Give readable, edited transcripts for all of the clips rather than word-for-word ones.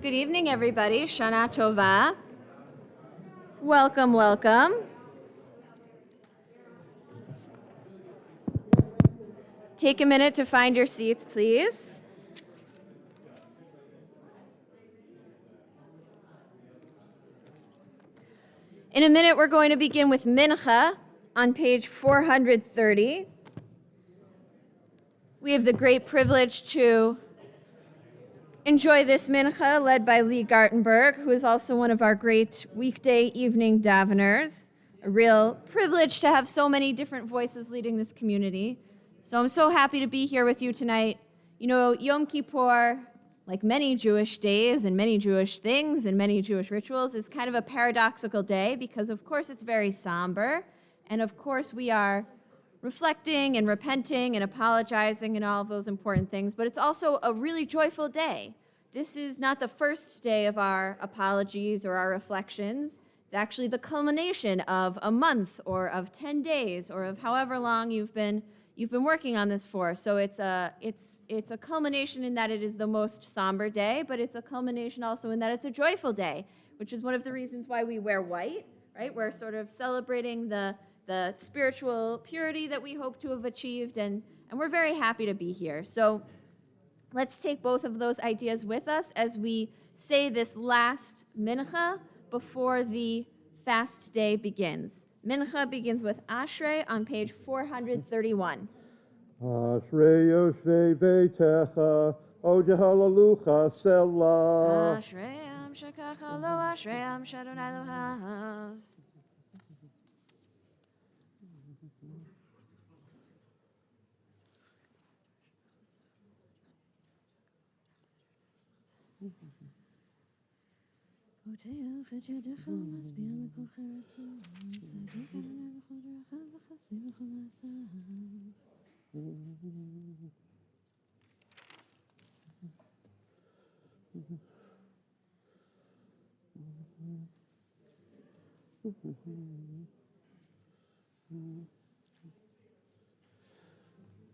Good evening, everybody. Shana Tova. Welcome, welcome. Take a minute to find your seats, please. In a minute, we're going to begin with Mincha on page 430. We have the great privilege to enjoy this mincha led by Lee Gartenberg, who is also one of our great weekday evening daveners. A real privilege to have so many different voices leading this community. So I'm so happy to be here with you tonight. You know, Yom Kippur, like many Jewish days and many Jewish things and many Jewish rituals, is kind of a paradoxical day because, of course, it's very somber. And, of course, we are reflecting and repenting and apologizing and all of those important things, but it's also a really joyful day. This is not the first day of our apologies or our reflections. It's actually the culmination of a month or of 10 days or of however long you've been working on this for. So it's a culmination in that it is the most somber day, but it's a culmination also in that it's a joyful day, which is one of the reasons why we wear white, right? We're sort of celebrating the spiritual purity that we hope to have achieved, and we're very happy to be here. So let's take both of those ideas with us as we say this last mincha before the fast day begins. Mincha begins with Ashrei on page 431. Ashrei Yoshvei Beitecha, O Jehalalucha Selah. Ashrei Am Shekacha Lo, Ashrei Am Shadonai Lo Hav.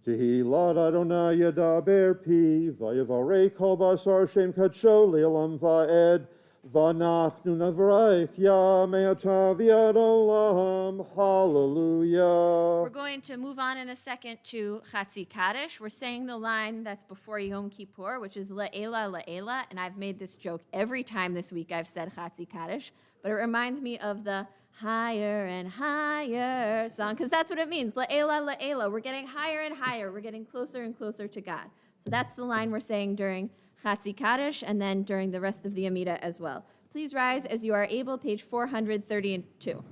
Tehillat Adonai Yadaber Pi, Vayavarei Kol Basar Shem Kadsho Le'olam Va'ed, V'anachnu Navraich Ya Me'ata V'yad Olam. Hallelujah. We're going to move on in a second to Chatzi Kaddish. We're saying the line that's before Yom Kippur, which is La'ela, La'ela, and I've made this joke every time this week I've said Chatzi Kaddish, but it reminds me of the higher and higher song, because that's what it means. La'ela, La'ela. We're getting higher and higher. We're getting closer and closer to God. So that's the line we're saying during Chatzi Kaddish and then during the rest of the Amita as well. Please rise as you are able, page 432.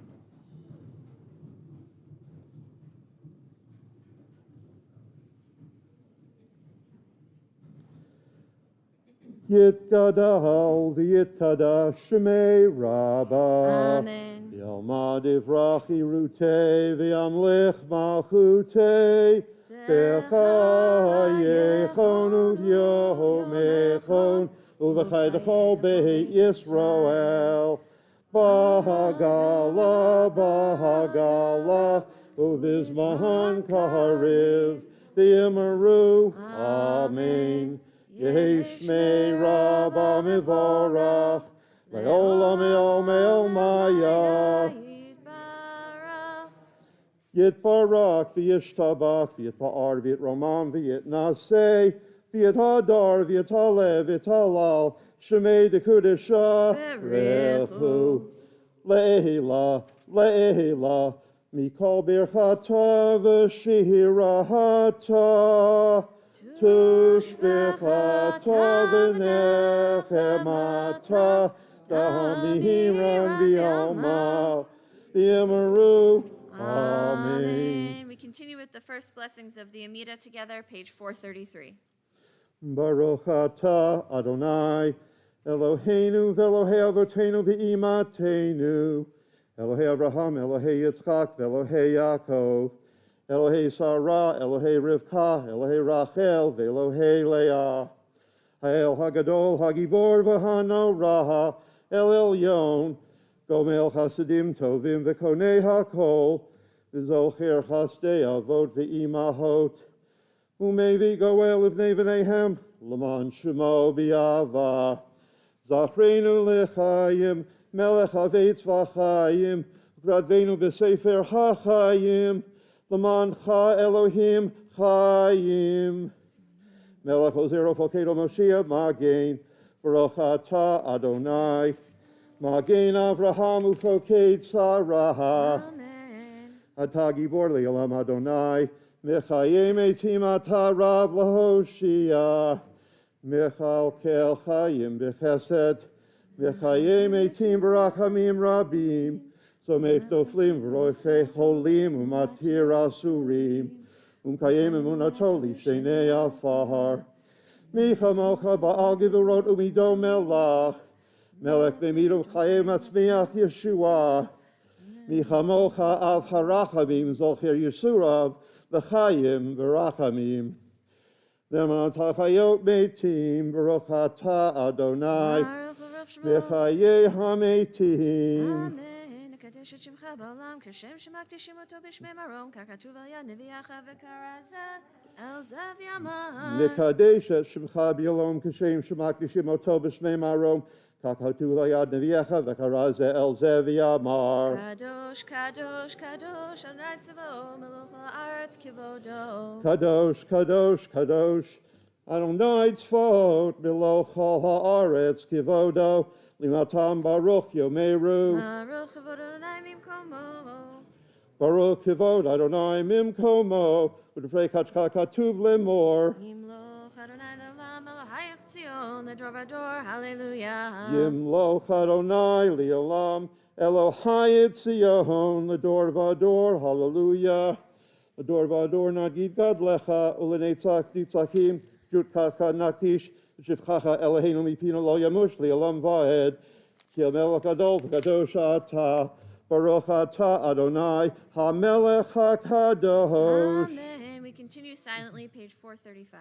Yitgadal v'yitkadash Shemei Rabbah. Amen. Yalmad ivrachi rute v'yamlich malchute. B'chayechon uv'yomechon uv'chaydechol b'heit Yisrael. Bahagala, bahagala, uv'izmahan kahariv v'yimaru. Amen. Yeshmei Rabba Mivorach, Le'olam Me'ol Maya. Yitbarak, V'yishtabach, V'yitpa'ar, V'yitromam, V'yitnaseh, V'yithadar, V'yithalev, V'yithalal, Shemei Dekudesha, Rechu, Le'ela, Le'ela, Mikol Birchata V'shirahata. Tushbechata v'nechemata da'amiran v'yoma v'yamaru. Amen. We continue with the first blessings of the Amita together, page 433. Baruch atah Adonai Eloheinu v'Elohei Avotenu v'imatenu Elohei Avraham, Elohei Yitzchak, v'Elohei Yaakov, Elohei Sarah, Elohei Rivka, Elohei Rachel, Ve'Elohei Leah. Ha'el Hagadol, Hagibor, V'Hano Raha, El Elyon, Gomel Chasidim Tovim V'Konei HaKol, V'Zocher Chasdei Avot V'Imahot, Umevi Goel Ivnei V'Neihem, L'man Shemo B'Yava, Zachrenu L'Chayim, Melech Havetz V'Chayim, V'Radvenu B'Sefer HaChayim, L'man Cha Elohim Chayim. Melech Ozero Fokedo Moshiach Magen, Baruch Atah Adonai, Magen Avraham Ufoked Sarah. Amen. Atah Gibor Le'olam Adonai, Mechayim Eitim Atah Rav Lahoshia, Mechal Kel Chayim B'Chesed, Mechayim Eitim Barachamim Rabim, Somech Doflim V'Roifei Cholim Umatir Asurim, Kayim Emunatoli Shenei Afar, Micha Mocha Ba'al Givorot Umido Melach, Melech B'Mido Chayim Atzmiach Yeshua, Micha Mocha Av Harachamim Zolcher Yisurav, V'Chayim V'Rachamim, Neman Tachayot Meitim, Baruch Atah Adonai, Mechaye HaMeitim. Amen. נקדש את שמך בעולם כשם שמקדישים אותו בשמי מרום, כך כתוב על יד נביאך וקרא זה אל זב ימה. נקדש את שמך בעולם כשם שמקדישים אותו בשמי מרום, כך כתוב על יד נביאך וקרא זה אל זב יאמר. קדוש, קדוש, קדוש, אדוני צבאו, מלוך הארץ כבודו. קדוש, קדוש, קדוש, אדוני צבאות, מלוך כל הארץ כבודו. Limatam Baruch Yomeru. Baruch kavod Adonai mimkomo. Baruch Kivod Adonai Mimkomo. Udefrei Katuv Lemor. Yimloch Adonai le'olam Elohayach Tzion ledor vador. Hallelujah. Yimloch Adonai Le'olam Elohai Tzion ledor vador. Hallelujah. Ledor vador Nagid Gad Lecha Ulenetzach Ditzakim Jutkaka Nakish. Shivchacha Eloheinu mipino lo yamush li'olam va'ed, ki el-melech gadol v'kadosh atah, baruch atah Adonai, ha-melech ha-kadosh. Amen. We continue silently, page 435.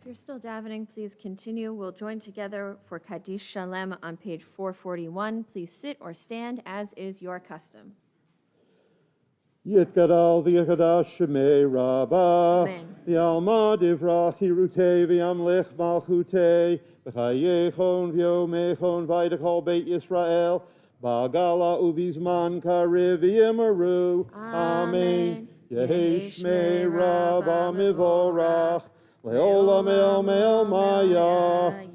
If you're still davening, please continue. We'll join together for Kaddish Shalom on page 441. Please sit or stand as is your custom. Yitgadal v'yikadash shemei Rabbah, Amen. v'yalma divrach hirutei v'yamlech malchutei, v'chayechon v'yomechon v'ydakol Beit Yisrael, ba'gala uvizman kariv v'yimaru. Amen. Yehi shmei Rabbah mivorach, le'olam el maya.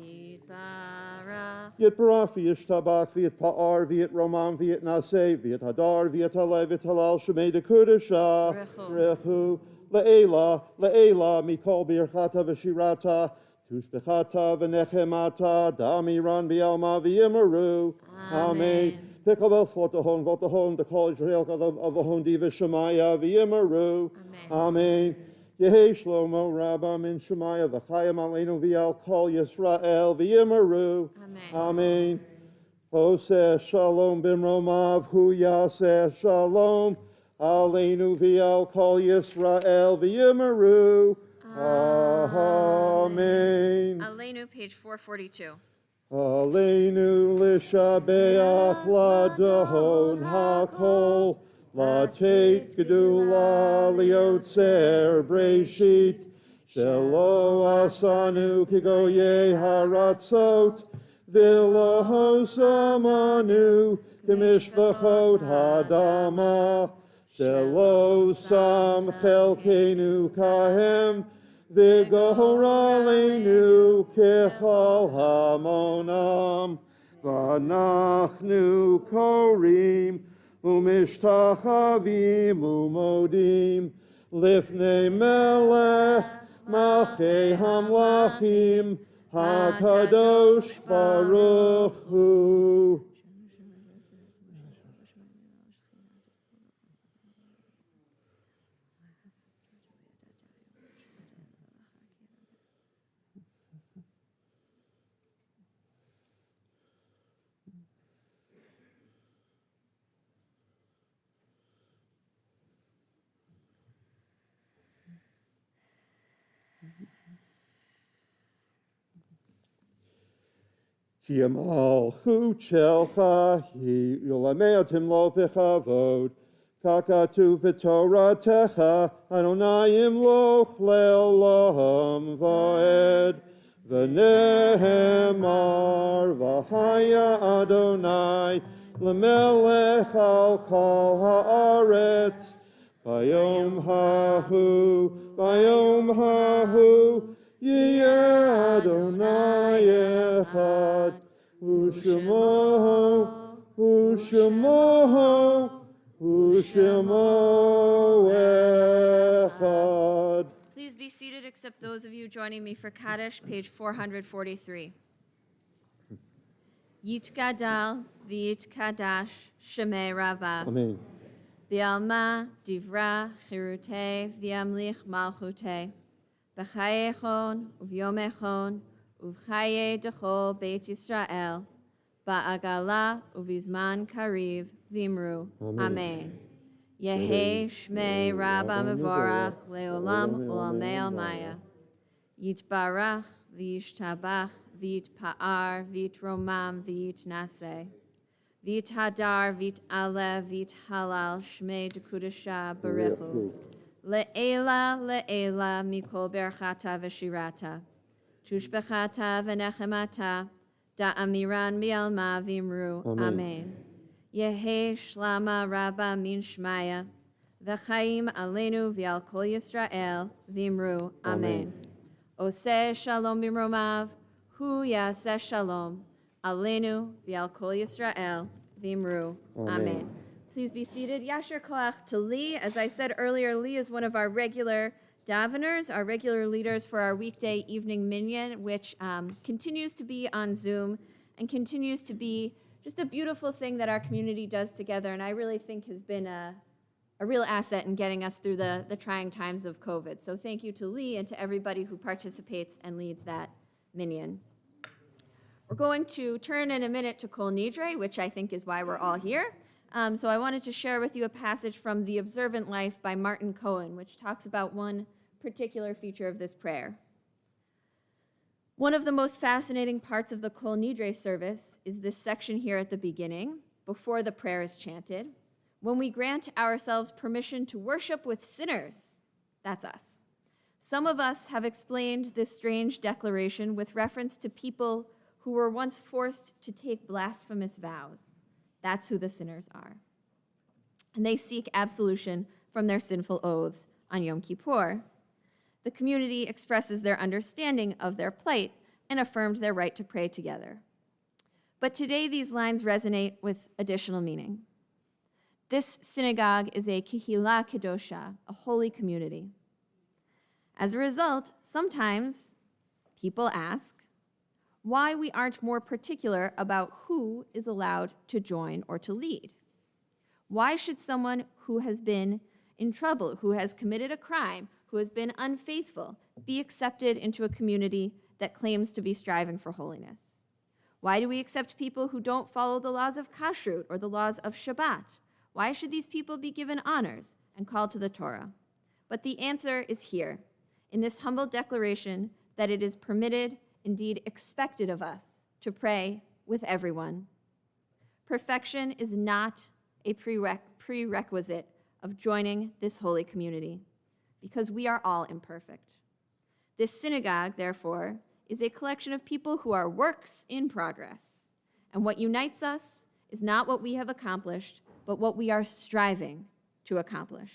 Yit barach v'yit tabak v'yit pa'ar v'yit romam v'yit naseh v'yit hadar v'yit haleh v'yit halal shemei dekudesha rechu le'ela mikol birchata v'shirata tushbechata v'nechemata damiran b'yalma v'yimaru. Amen. Pikabel v'otahon dekol Israel of v'hon diva shemaya v'yimaru. Amen. Yehi Shlomo Rabba min Shemaya v'chayim aleinu v'yal kol Yisrael v'yimaru. Amen. Oseh Shalom b'mromav hu yaseh Shalom aleinu v'yal kol Yisrael v'yimaru. Amen. Aleinu, page 442. Aleinu l'shabeach ladon hakol. Latet gedula liotzer breshit shelo asanu kigoye haratzot v'lo hosamanu kimishbachot hadama shelo sam chelkenu kahem v'goralenu kechal hamonam v'anachnu korim Umishtachavim umodim lifnei melech malchei hamlachim hakadosh baruch hu. Ki malchut shelcha hi yulameotim lo pechavod kakatu v'toratecha Adonai imloch leolam va'ed v'nehemar v'haya Adonai l'melech al kol haaretz bayom hahu Yeh Adonai echad, U'shemo echad. Please be seated, except those of you joining me for Kaddish, page 443. Yitgadal v'yitkadash shemei Rabbah. Amen. V'yalma divra chirutei v'yamlich malchutei. B'chayechon uvyomechon uvchaye dechol Beit Yisrael ba'agala uvizman kariv v'imru. Amen. Yehi shmei Rabbah mevorach leolam ulamei almaya. Yitbarach v'yishtabach v'yitpa'ar v'yitromam v'yitnaseh. V'yithadar v'yit'aleh v'yithalal shmei dekudesha barechu. Le'ela mikol berchata v'shirata, tushbechata v'nechemata, da'amiran mi'alma v'imru. Amen. Yehi shlama Rabbah min shmaya, v'chaim aleinu v'yal kol Yisrael v'imru. Amen. Oseh shalom b'mromav, hu yaseh shalom, aleinu v'yal kol Yisrael v'imru. Amen. Please be seated. Yasher koach to Lee. As I said earlier, Lee is one of our regular daveners, our regular leaders for our weekday evening minyan, which continues to be on Zoom and continues to be just a beautiful thing that our community does together, and I really think has been a real asset in getting us through the trying times of COVID. So thank you to Lee and to everybody who participates and leads that minyan. We're going to turn in a minute to Kol Nidre, which I think is why we're all here. So I wanted to share with you a passage from The Observant Life by Martin Cohen, which talks about one particular feature of this prayer. One of the most fascinating parts of the Kol Nidre service is this section here at the beginning, before the prayer is chanted, when we grant ourselves permission to worship with sinners. That's us. Some of us have explained this strange declaration with reference to people who were once forced to take blasphemous vows. That's who the sinners are. And they seek absolution from their sinful oaths on Yom Kippur. The community expresses their understanding of their plight and affirmed their right to pray together. But today these lines resonate with additional meaning. This synagogue is a kehila kedosha, a holy community. As a result, sometimes people ask why we aren't more particular about who is allowed to join or to lead. Why should someone who has been in trouble, who has committed a crime, who has been unfaithful, be accepted into a community that claims to be striving for holiness? Why do we accept people who don't follow the laws of kashrut or the laws of Shabbat? Why should these people be given honors and called to the Torah? But the answer is here, in this humble declaration that it is permitted, indeed expected of us, to pray with everyone. Perfection is not a prerequisite of joining this holy community, because we are all imperfect. This synagogue, therefore, is a collection of people who are works in progress, and what unites us is not what we have accomplished, but what we are striving to accomplish.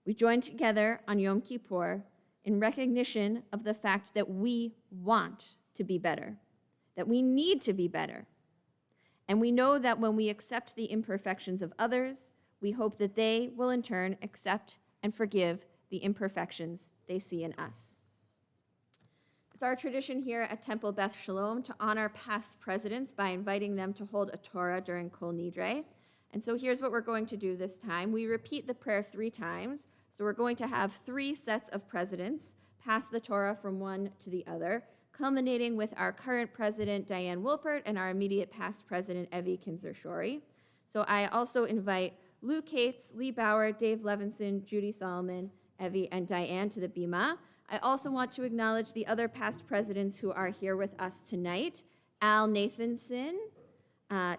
We join together on Yom Kippur in recognition of the fact that we want to be better, that we need to be better. And we know that when we accept the imperfections of others, we hope that they will in turn accept and forgive the imperfections they see in us. It's our tradition here at Temple Beth Shalom to honor past presidents by inviting them to hold a Torah during Kol Nidre. And so here's what we're going to do this time. We repeat the prayer 3 times. So we're going to have 3 sets of presidents pass the Torah from one to the other, culminating with our current president, Diane Wolpert, and our immediate past president, Evie Kinzer-Shorey. So I also invite Lou Cates, Lee Bauer, Dave Levinson, Judy Solomon, Evie, and Diane to the Bima. I also want to acknowledge the other past presidents who are here with us tonight: Al Nathanson,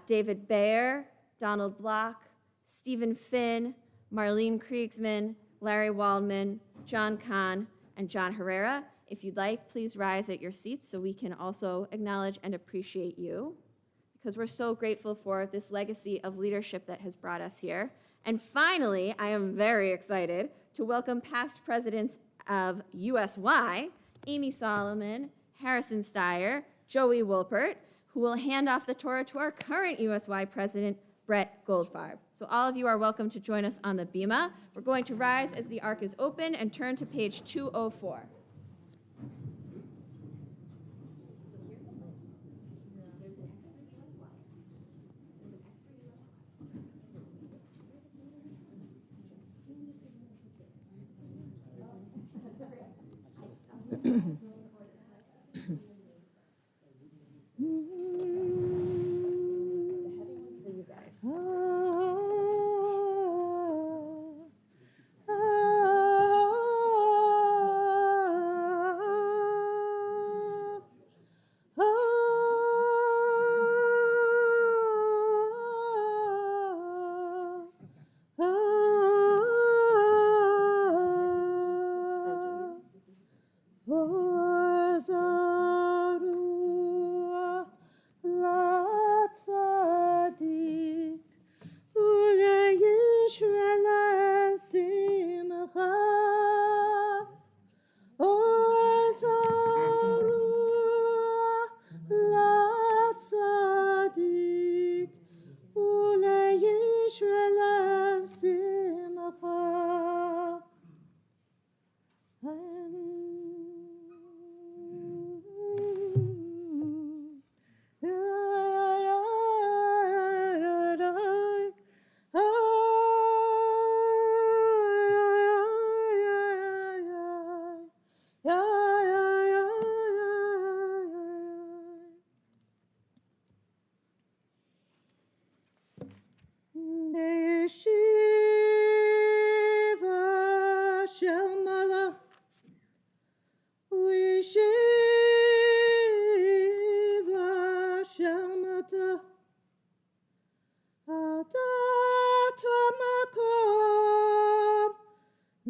David Baer, Donald Block, Stephen Finn, Marlene Kriegsman, Larry Waldman, John Kahn, and John Herrera. If you'd like, please rise at your seats so we can also acknowledge and appreciate you, because we're so grateful for this legacy of leadership that has brought us here. And finally, I am very excited to welcome past presidents of USY, Amy Solomon, Harrison Steyer, Joey Wolpert, who will hand off the Torah to our current USY president, Brett Goldfarb. So all of you are welcome to join us on the Bima. We're going to rise as the ark is open and turn to page 204. Oh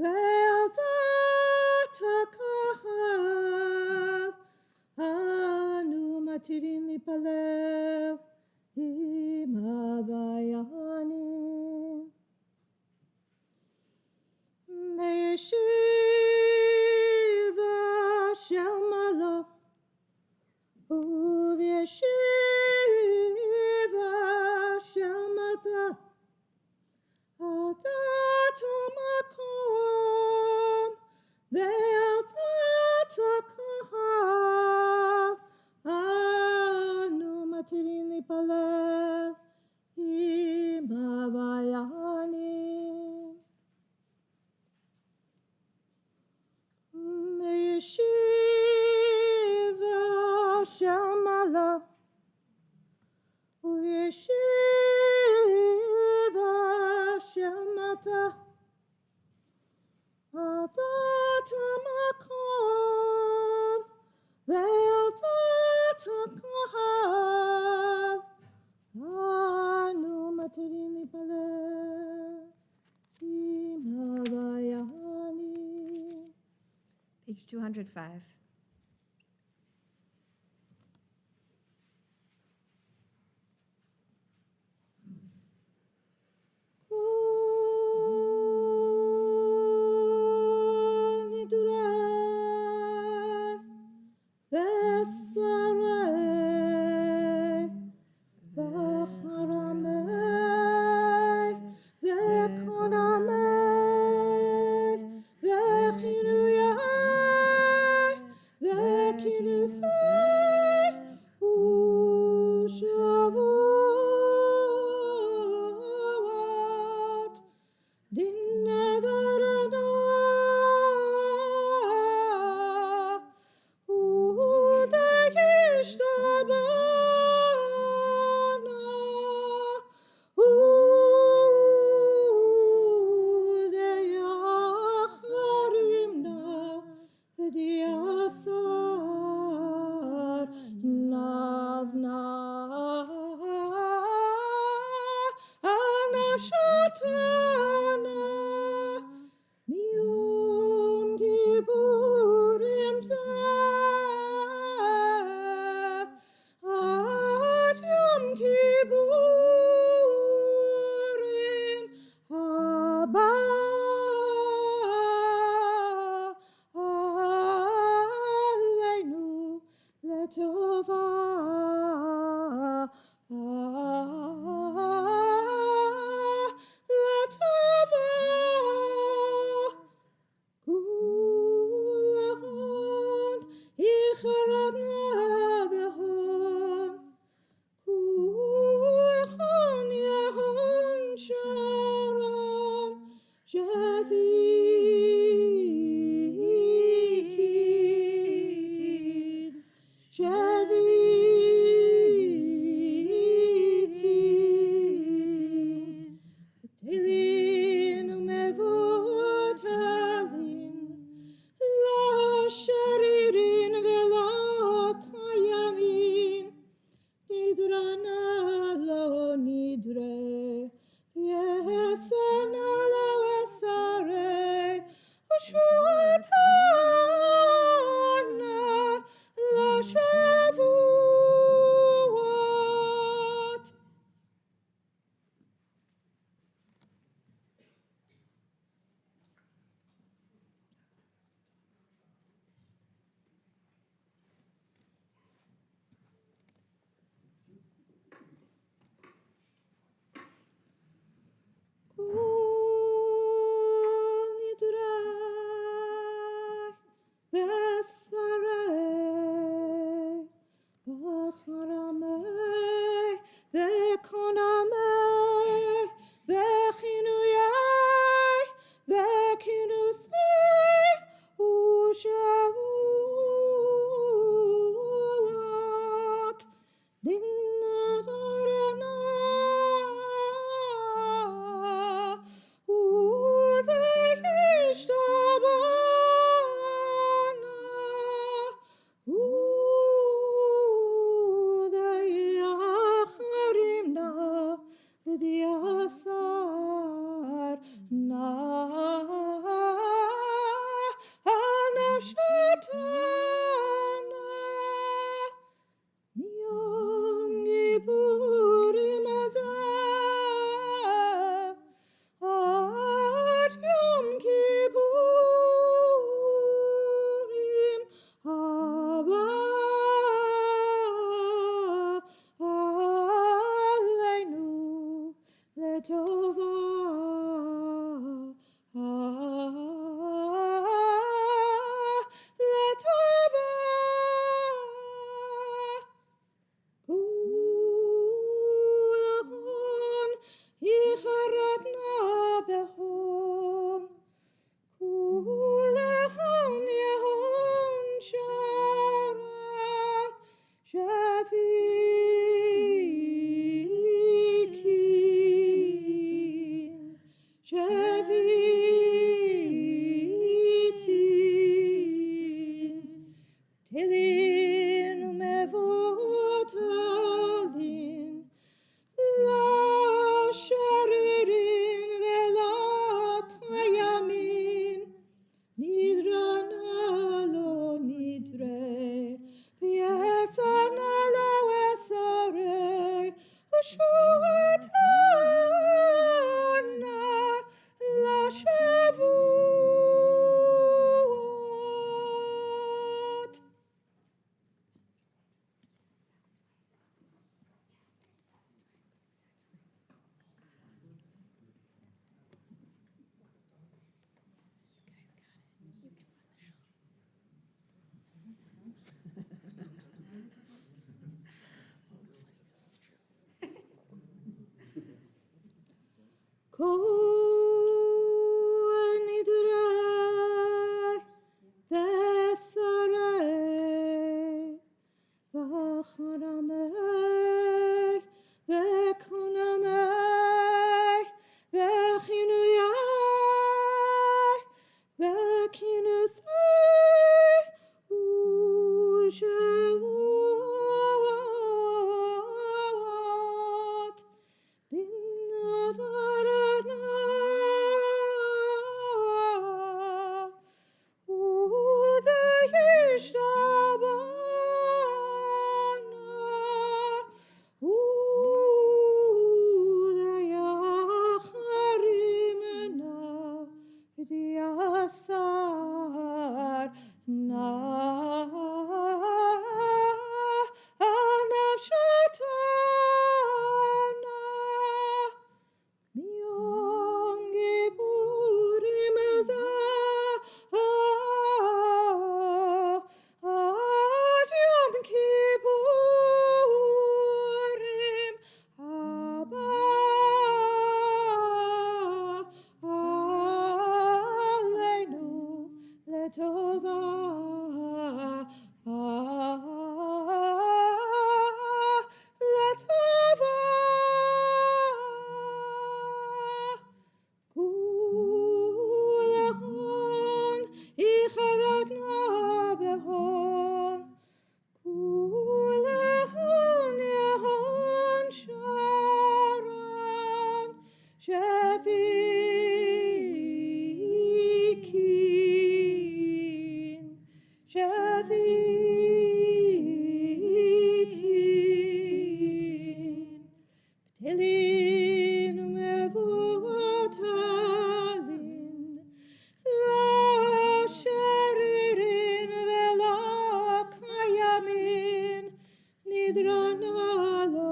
ועל דעת הקהל אנו מתירים להתפלל עם הוויינים. בישיבה של מעלה ובישיבה של מטה על דעת המקום ועל דעת הקהל אנו מתירים להתפלל עם הוויינים. בישיבה של מעלה ובישיבה של מטה על דעת המקום ועל דעת הקהל אנו מתירים להתפלל עם הוויינים. Page 205. Kol Nidre PM Yom Kippur ad Yom Kippurim haba aleinu letova kulahon icharadna behon kulahon yahon sharon shavitin Tilin umevotalin la sharirin vela kayamin nidrana lo nidre yesana lo esare ushvatana la shavuot. Kol Nidre לשבועות. Kol Nidre PM v'charamei v'konamei v'chinuyai v'kinusai u'shavuot b'navarana u'dayishtabana u'dayacharimena v'diyasar na nafshatana Yom Kippur ad Yom Kippurim haba aleinu letova Kulahon icharagna behon Kulahon yehon sharon shavikin shavitin B'telin u'mevuotalin lo sheririn velo kayamin nidrana lo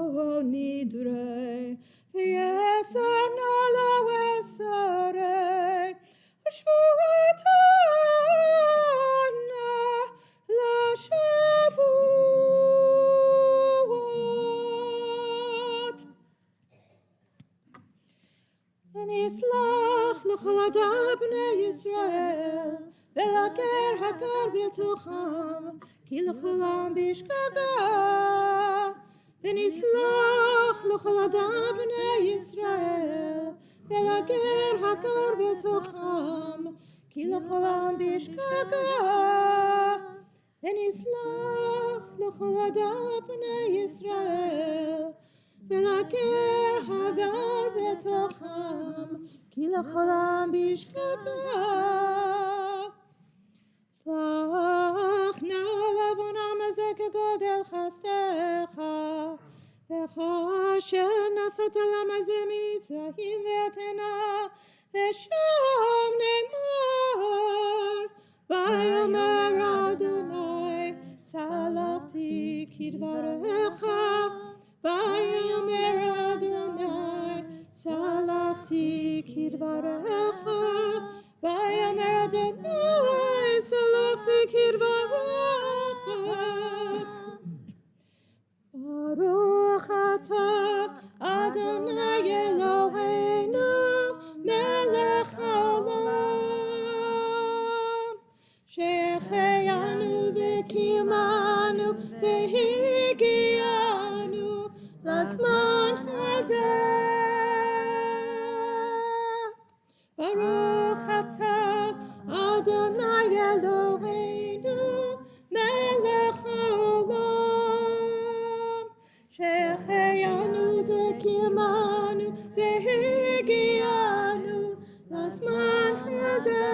nidre v'yesarna lo esarei u'shvuotana lo shavuot ונשלח לכל עדת בני ישראל, ולגר הגר בתוכם, כי לכולם בשגגה. ונשלח לכל עדת בני ישראל, ולגר הגר בתוכם, כי לכולם בשגגה. ונשלח לכל עדת בני ישראל, ולגר הגר בתוכם, כי לכולם בשגגה. סלח נא לעוונם הזה כגודל חסדך, וכאשר נשאת לעם הזה ממצרים ואתנה, ושם נאמר, ויאמר אדוני, סלחתי כדבריך, ויאמר אדוני, סלחתי כדבריך, ויאמר אדוני, סלחתי כדבריך. ברוך אתה, אדוני אלוהינו, מלך העולם, שהחיינו וקיימנו והגיענו לזמן הזה. ברוך אתה, אדוני אלוהינו, מלך העולם, שהחיינו וקיימנו והגיענו לזמן הזה.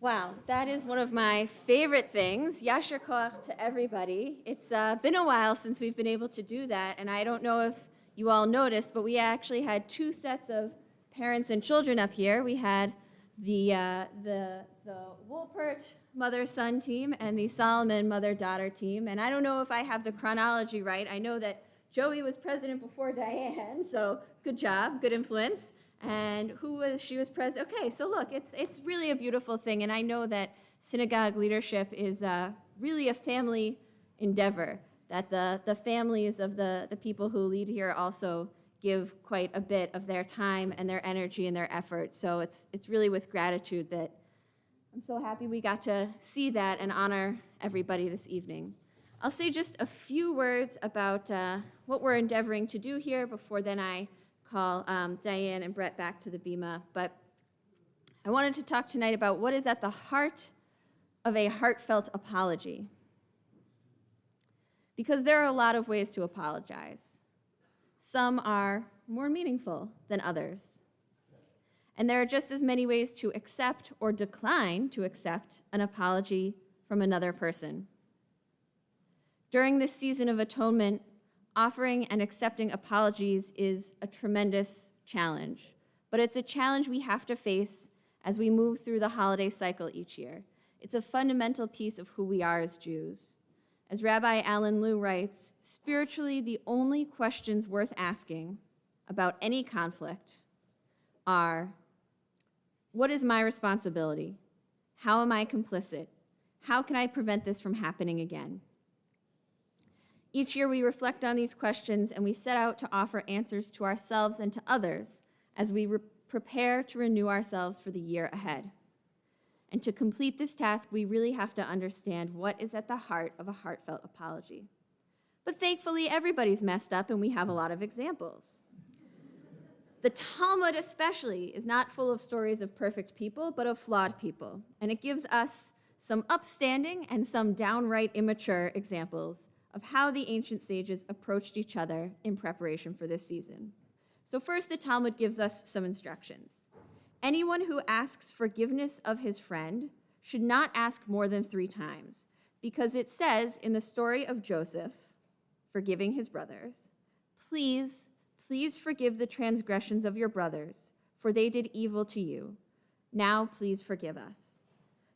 Wow, that is one of my favorite things. Yasher koach to everybody. It's been a while since we've been able to do that, and I don't know if you all noticed, but we actually had two sets of parents and children up here. We had the Woolpert mother-son team and the Solomon mother-daughter team, and I don't know if I have the chronology right. I know that Joey was president before Diane, so good job, good influence. And she was president. Okay, so look, it's really a beautiful thing, and I know that synagogue leadership is really a family endeavor, that the families of the people who lead here also give quite a bit of their time and their energy and their effort. So it's really with gratitude that I'm so happy we got to see that and honor everybody this evening. I'll say just a few words about what we're endeavoring to do here before then I call Diane and Brett back to the bima. But I wanted to talk tonight about what is at the heart of a heartfelt apology. Because there are a lot of ways to apologize. Some are more meaningful than others. And there are just as many ways to accept or decline to accept an apology from another person. During this season of atonement, offering and accepting apologies is a tremendous challenge, but it's a challenge we have to face as we move through the holiday cycle each year. It's a fundamental piece of who we are as Jews. As Rabbi Alan Liu writes, spiritually, the only questions worth asking about any conflict are, what is my responsibility? How am I complicit? How can I prevent this from happening again? Each year we reflect on these questions and we set out to offer answers to ourselves and to others as we prepare to renew ourselves for the year ahead. And to complete this task, we really have to understand what is at the heart of a heartfelt apology. But thankfully, everybody's messed up and we have a lot of examples. The Talmud especially is not full of stories of perfect people, but of flawed people. And it gives us some upstanding and some downright immature examples of how the ancient sages approached each other in preparation for this season. So first, the Talmud gives us some instructions. Anyone who asks forgiveness of his friend should not ask more than 3 times, because it says in the story of Joseph forgiving his brothers, please forgive the transgressions of your brothers, for they did evil to you. Now please forgive us.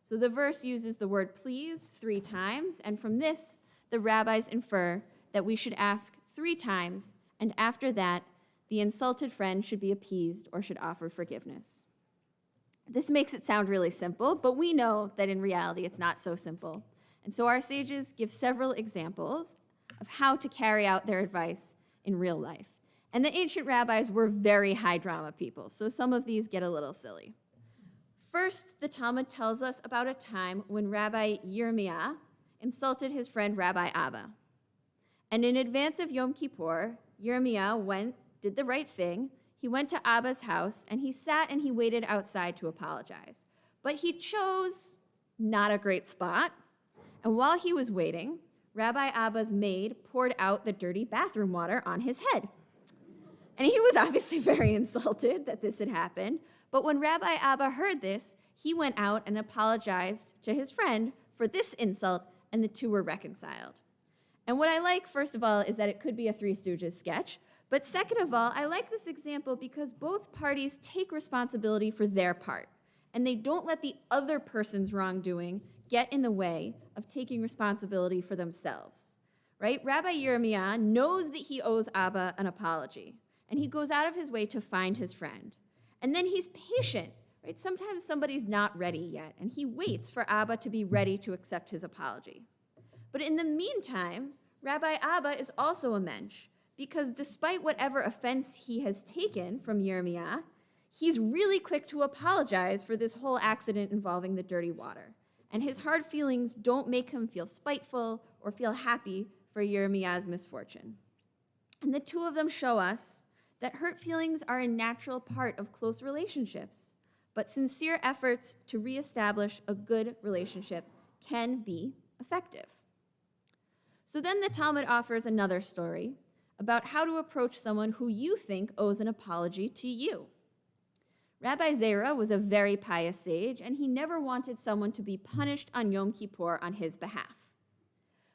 So the verse uses the word please 3 times, and from this, the rabbis infer that we should ask 3 times, and after that, the insulted friend should be appeased or should offer forgiveness. This makes it sound really simple, but we know that in reality it's not so simple. And so our sages give several examples of how to carry out their advice in real life. And the ancient rabbis were very high drama people, so some of these get a little silly. First, the Talmud tells us about a time when Rabbi Yirmiyah insulted his friend Rabbi Abba. And in advance of Yom Kippur, Yirmiyah did the right thing. He went to Abba's house, and he sat and he waited outside to apologize. But he chose not a great spot. And while he was waiting, Rabbi Abba's maid poured out the dirty bathroom water on his head. And he was obviously very insulted that this had happened. But when Rabbi Abba heard this, he went out and apologized to his friend for this insult, and the two were reconciled. And what I like, first of all, is that it could be a Three Stooges sketch. But second of all, I like this example because both parties take responsibility for their part, and they don't let the other person's wrongdoing get in the way of taking responsibility for themselves, right? Rabbi Yirmiyah knows that he owes Abba an apology, and he goes out of his way to find his friend. And then he's patient, right? Sometimes somebody's not ready yet, and he waits for Abba to be ready to accept his apology. But in the meantime, Rabbi Abba is also a mensch, because despite whatever offense he has taken from Yirmiyah, he's really quick to apologize for this whole accident involving the dirty water. And his hard feelings don't make him feel spiteful or feel happy for Yirmiyah's misfortune. And the two of them show us that hurt feelings are a natural part of close relationships, but sincere efforts to reestablish a good relationship can be effective. So then the Talmud offers another story about how to approach someone who you think owes an apology to you. Rabbi Zera was a very pious sage, and he never wanted someone to be punished on Yom Kippur on his behalf.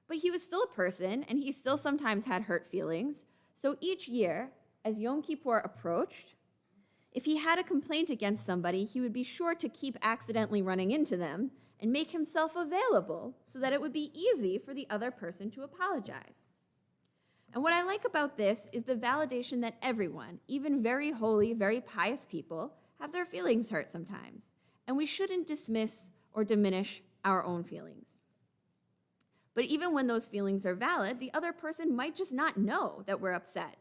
But he was still a person, and he still sometimes had hurt feelings. So each year, as Yom Kippur approached, if he had a complaint against somebody, he would be sure to keep accidentally running into them and make himself available so that it would be easy for the other person to apologize. And what I like about this is the validation that everyone, even very holy, very pious people, have their feelings hurt sometimes. And we shouldn't dismiss or diminish our own feelings. But even when those feelings are valid, the other person might just not know that we're upset.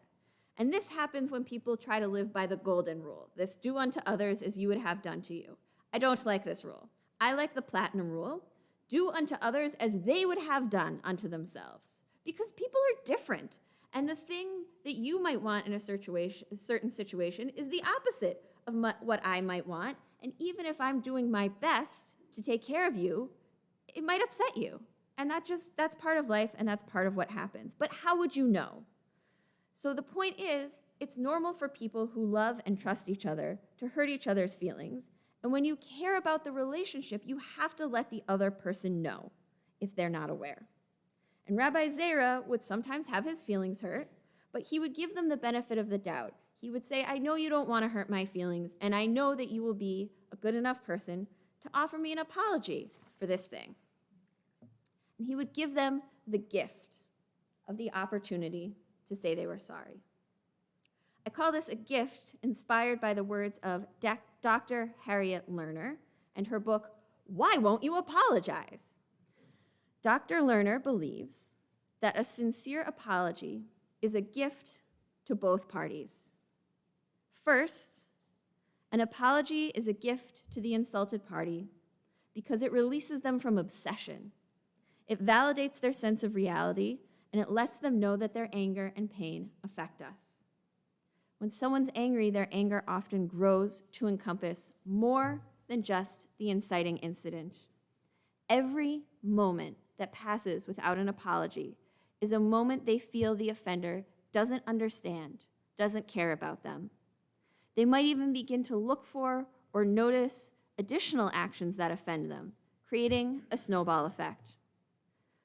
And this happens when people try to live by the golden rule, this do unto others as you would have done to you. I don't like this rule. I like the platinum rule, do unto others as they would have done unto themselves. Because people are different. And the thing that you might want in a certain situation is the opposite of what I might want. And even if I'm doing my best to take care of you, it might upset you. And that's part of life, and that's part of what happens. But how would you know? So the point is, it's normal for people who love and trust each other to hurt each other's feelings. And when you care about the relationship, you have to let the other person know if they're not aware. And Rabbi Zera would sometimes have his feelings hurt, but he would give them the benefit of the doubt. He would say, I know you don't want to hurt my feelings, and I know that you will be a good enough person to offer me an apology for this thing. And he would give them the gift of the opportunity to say they were sorry. I call this a gift inspired by the words of Dr. Harriet Lerner and her book, Why Won't You Apologize? Dr. Lerner believes that a sincere apology is a gift to both parties. First, an apology is a gift to the insulted party because it releases them from obsession. It validates their sense of reality, and it lets them know that their anger and pain affect us. When someone's angry, their anger often grows to encompass more than just the inciting incident. Every moment that passes without an apology is a moment they feel the offender doesn't understand, doesn't care about them. They might even begin to look for or notice additional actions that offend them, creating a snowball effect.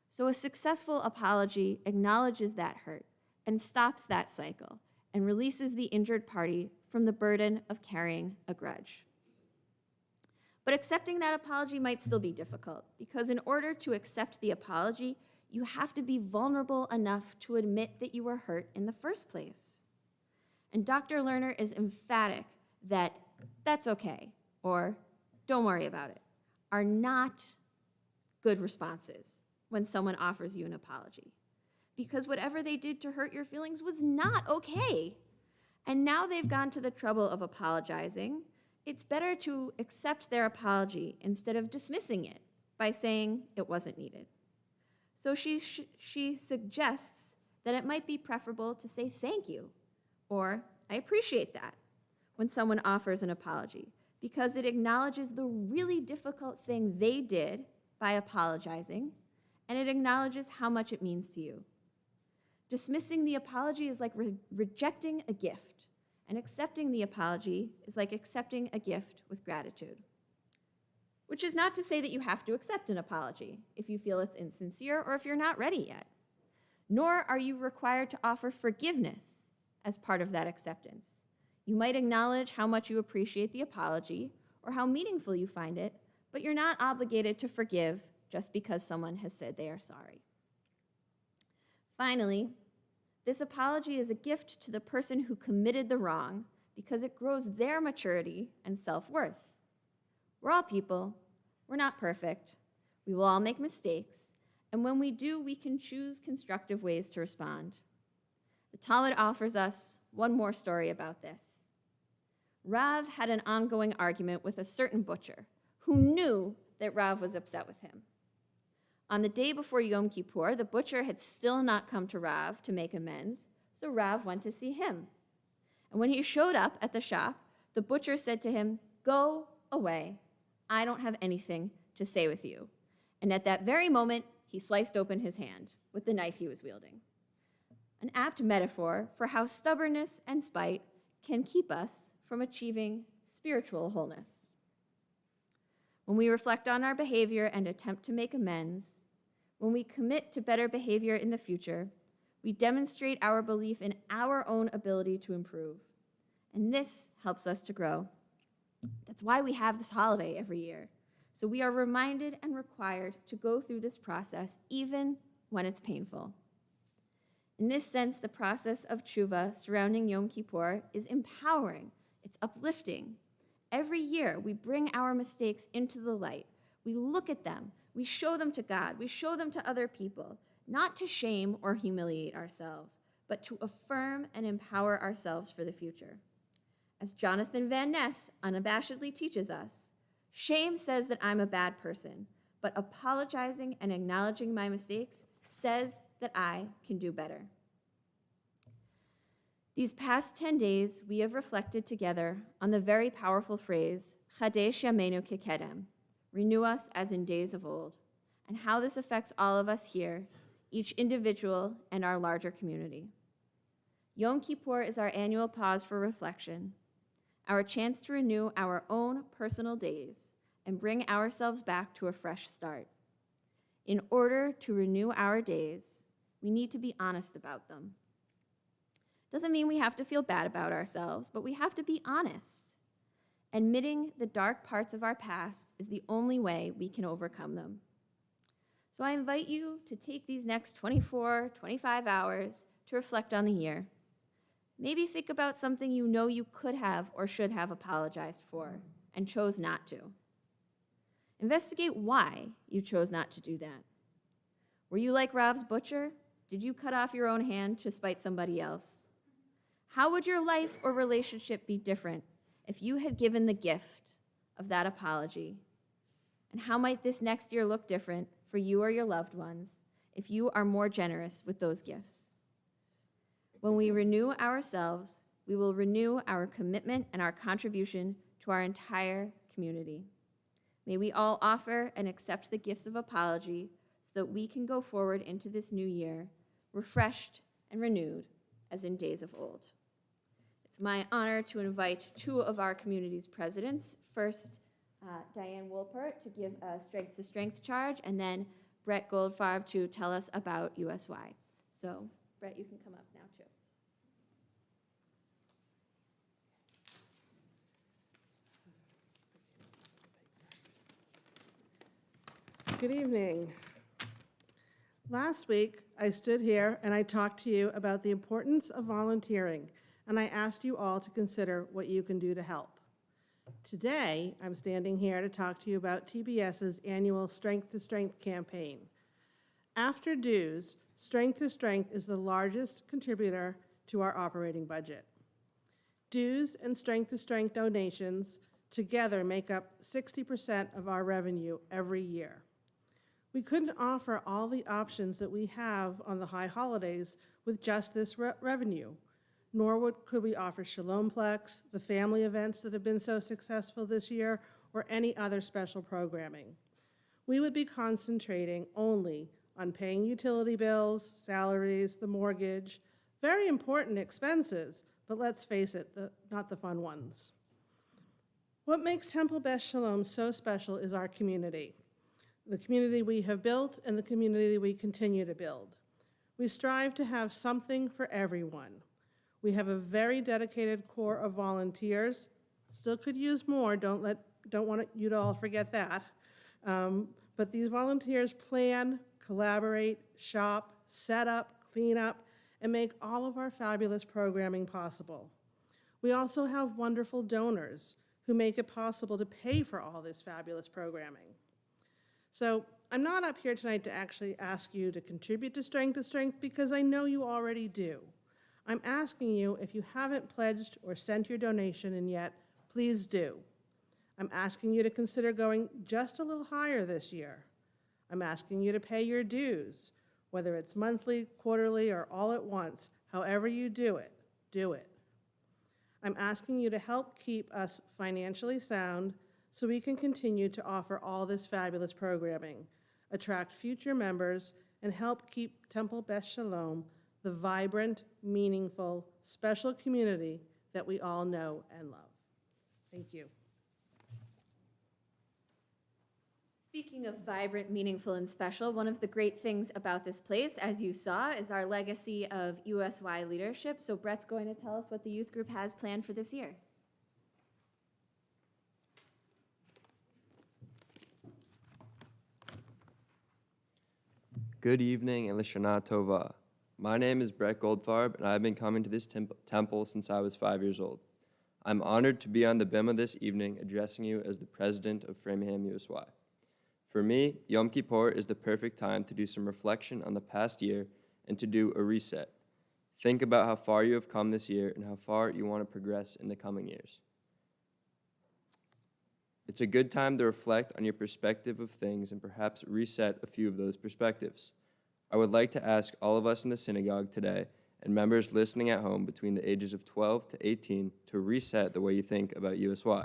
So a successful apology acknowledges that hurt and stops that cycle and releases the injured party from the burden of carrying a grudge. But accepting that apology might still be difficult because in order to accept the apology, you have to be vulnerable enough to admit that you were hurt in the first place. And Dr. Lerner is emphatic that that's okay or don't worry about it are not good responses when someone offers you an apology. Because whatever they did to hurt your feelings was not okay. And now they've gone to the trouble of apologizing. It's better to accept their apology instead of dismissing it by saying it wasn't needed. So she suggests that it might be preferable to say thank you or I appreciate that when someone offers an apology because it acknowledges the really difficult thing they did by apologizing and it acknowledges how much it means to you. Dismissing the apology is like rejecting a gift, and accepting the apology is like accepting a gift with gratitude. Which is not to say that you have to accept an apology if you feel it's insincere or if you're not ready yet. Nor are you required to offer forgiveness as part of that acceptance. You might acknowledge how much you appreciate the apology or how meaningful you find it, but you're not obligated to forgive just because someone has said they are sorry. Finally, this apology is a gift to the person who committed the wrong because it grows their maturity and self-worth. We're all people. We're not perfect. We will all make mistakes. And when we do, we can choose constructive ways to respond. The Talmud offers us one more story about this. Rav had an ongoing argument with a certain butcher who knew that Rav was upset with him. On the day before Yom Kippur, the butcher had still not come to Rav to make amends, so Rav went to see him. And when he showed up at the shop, the butcher said to him, "Go away. I don't have anything to say with you." And at that very moment, he sliced open his hand with the knife he was wielding. An apt metaphor for how stubbornness and spite can keep us from achieving spiritual wholeness. When we reflect on our behavior and attempt to make amends, when we commit to better behavior in the future, we demonstrate our belief in our own ability to improve. And this helps us to grow. That's why we have this holiday every year. So we are reminded and required to go through this process even when it's painful. In this sense, the process of tshuva surrounding Yom Kippur is empowering. It's uplifting. Every year, we bring our mistakes into the light. We look at them. We show them to God. We show them to other people, not to shame or humiliate ourselves, but to affirm and empower ourselves for the future. As Jonathan Van Ness unabashedly teaches us, shame says that I'm a bad person, but apologizing and acknowledging my mistakes says that I can do better. These past 10 days, we have reflected together on the very powerful phrase, Chadesh Yameinu Kekedem, renew us as in days of old, and how this affects all of us here, each individual and our larger community. Yom Kippur is our annual pause for reflection, our chance to renew our own personal days and bring ourselves back to a fresh start. In order to renew our days, we need to be honest about them. Doesn't mean we have to feel bad about ourselves, but we have to be honest. Admitting the dark parts of our past is the only way we can overcome them. So I invite you to take these next 24, 25 hours to reflect on the year. Maybe think about something you know you could have or should have apologized for and chose not to. Investigate why you chose not to do that. Were you like Rav's butcher? Did you cut off your own hand to spite somebody else? How would your life or relationship be different if you had given the gift of that apology? And how might this next year look different for you or your loved ones if you are more generous with those gifts? When we renew ourselves, we will renew our commitment and our contribution to our entire community. May we all offer and accept the gifts of apology so that we can go forward into this new year, refreshed and renewed as in days of old. It's my honor to invite two of our community's presidents. First, Diane Wolpert to give a Strength to Strength charge, and then Brett Goldfarb to tell us about USY. So, Brett, you can come up now, too. Good evening. Last week, I stood here and I talked to you about the importance of volunteering, and I asked you all to consider what you can do to help. Today, I'm standing here to talk to you about TBS's annual Strength to Strength campaign. After dues, Strength to Strength is the largest contributor to our operating budget. Dues and Strength to Strength donations together make up 60% of our revenue every year. We couldn't offer all the options that we have on the high holidays with just this revenue, nor could we offer Shalomplex, the family events that have been so successful this year, or any other special programming. We would be concentrating only on paying utility bills, salaries, the mortgage, very important expenses, but let's face it, not the fun ones. What makes Temple Beth Shalom so special is our community. The community we have built and the community we continue to build. We strive to have something for everyone. We have a very dedicated core of volunteers. Still could use more, don't want you to all forget that. But these volunteers plan, collaborate, shop, set up, clean up, and make all of our fabulous programming possible. We also have wonderful donors who make it possible to pay for all this fabulous programming. So I'm not up here tonight to actually ask you to contribute to Strength because I know you already do. I'm asking you, if you haven't pledged or sent your donation in yet, please do. I'm asking you to consider going just a little higher this year. I'm asking you to pay your dues, whether it's monthly, quarterly, or all at once. However you do it, do it. I'm asking you to help keep us financially sound so we can continue to offer all this fabulous programming, attract future members, and help keep Temple Beth Shalom the vibrant, meaningful, special community that we all know and love. Thank you. Speaking of vibrant, meaningful, and special, one of the great things about this place, as you saw, is our legacy of USY leadership. So Brett's going to tell us what the youth group has planned for this year. Good evening and Lashana Tova. My name is Brett Goldfarb, and I've been coming to this temple since I was 5 years old. I'm honored to be on the bima this evening addressing you as the president of Framingham USY. For me, Yom Kippur is the perfect time to do some reflection on the past year and to do a reset. Think about how far you have come this year and how far you want to progress in the coming years. It's a good time to reflect on your perspective of things and perhaps reset a few of those perspectives. I would like to ask all of us in the synagogue today and members listening at home between the ages of 12 to 18 to reset the way you think about USY.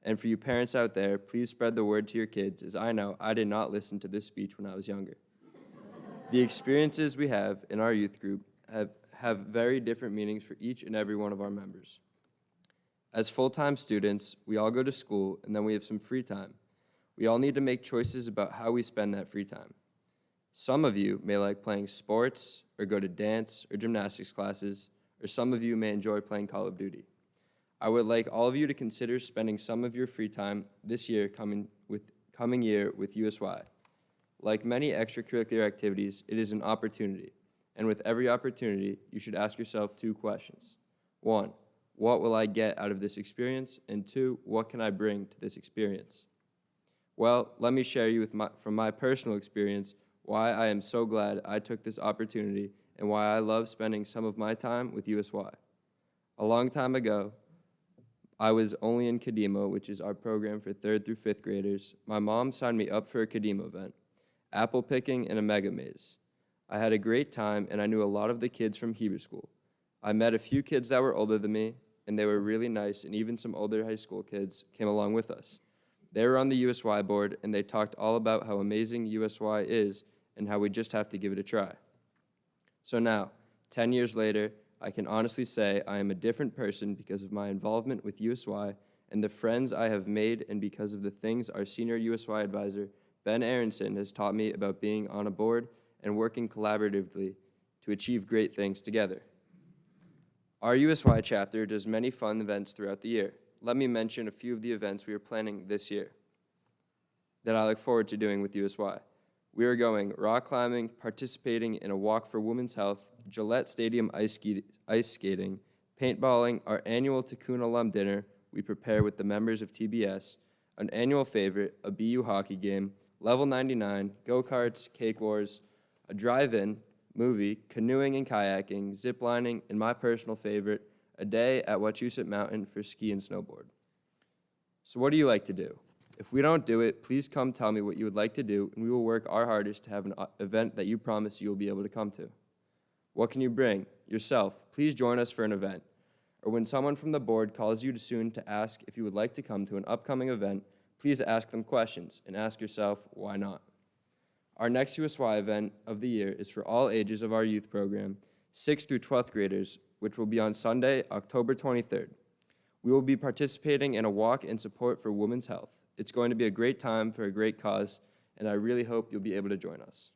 And for you parents out there, please spread the word to your kids, as I know I did not listen to this speech when I was younger. The experiences we have in our youth group have very different meanings for each and every one of our members. As full-time students, we all go to school and then we have some free time. We all need to make choices about how we spend that free time. Some of you may like playing sports or go to dance or gymnastics classes, or some of you may enjoy playing Call of Duty. I would like all of you to consider spending some of your free time this year coming year with USY. Like many extracurricular activities, it is an opportunity. And with every opportunity, you should ask yourself 2 questions. 1, what will I get out of this experience? And 2, what can I bring to this experience? Well, let me share you from my personal experience why I am so glad I took this opportunity and why I love spending some of my time with USY. A long time ago, I was only in Kadima, which is our program for 3rd through 5th graders. My mom signed me up for a Kadima event, apple picking and a mega maze. I had a great time, and I knew a lot of the kids from Hebrew school. I met a few kids that were older than me, and they were really nice, and even some older high school kids came along with us. They were on the USY board, and they talked all about how amazing USY is and how we just have to give it a try. So now, 10 years later, I can honestly say I am a different person because of my involvement with USY and the friends I have made, and because of the things our senior USY advisor, Ben Aronson, has taught me about being on a board and working collaboratively to achieve great things together. Our USY chapter does many fun events throughout the year. Let me mention a few of the events we are planning this year that I look forward to doing with USY. We are going rock climbing, participating in a walk for women's health, Gillette Stadium ice skating, paintballing, our annual Tikkun Olam dinner we prepare with the members of TBS, an annual favorite, a BU hockey game, Level 99, go-karts, cake wars, a drive-in, movie, canoeing and kayaking, ziplining, and my personal favorite, a day at Wachusett Mountain for ski and snowboard. So what do you like to do? If we don't do it, please come tell me what you would like to do, and we will work our hardest to have an event that you promise you will be able to come to. What can you bring? Yourself. Please join us for an event. Or when someone from the board calls you soon to ask if you would like to come to an upcoming event, please ask them questions and ask yourself, why not? Our next USY event of the year is for all ages of our youth program, 6th through 12th graders, which will be on Sunday, October 23rd. We will be participating in a walk in support for women's health. It's going to be a great time for a great cause, and I really hope you'll be able to join us.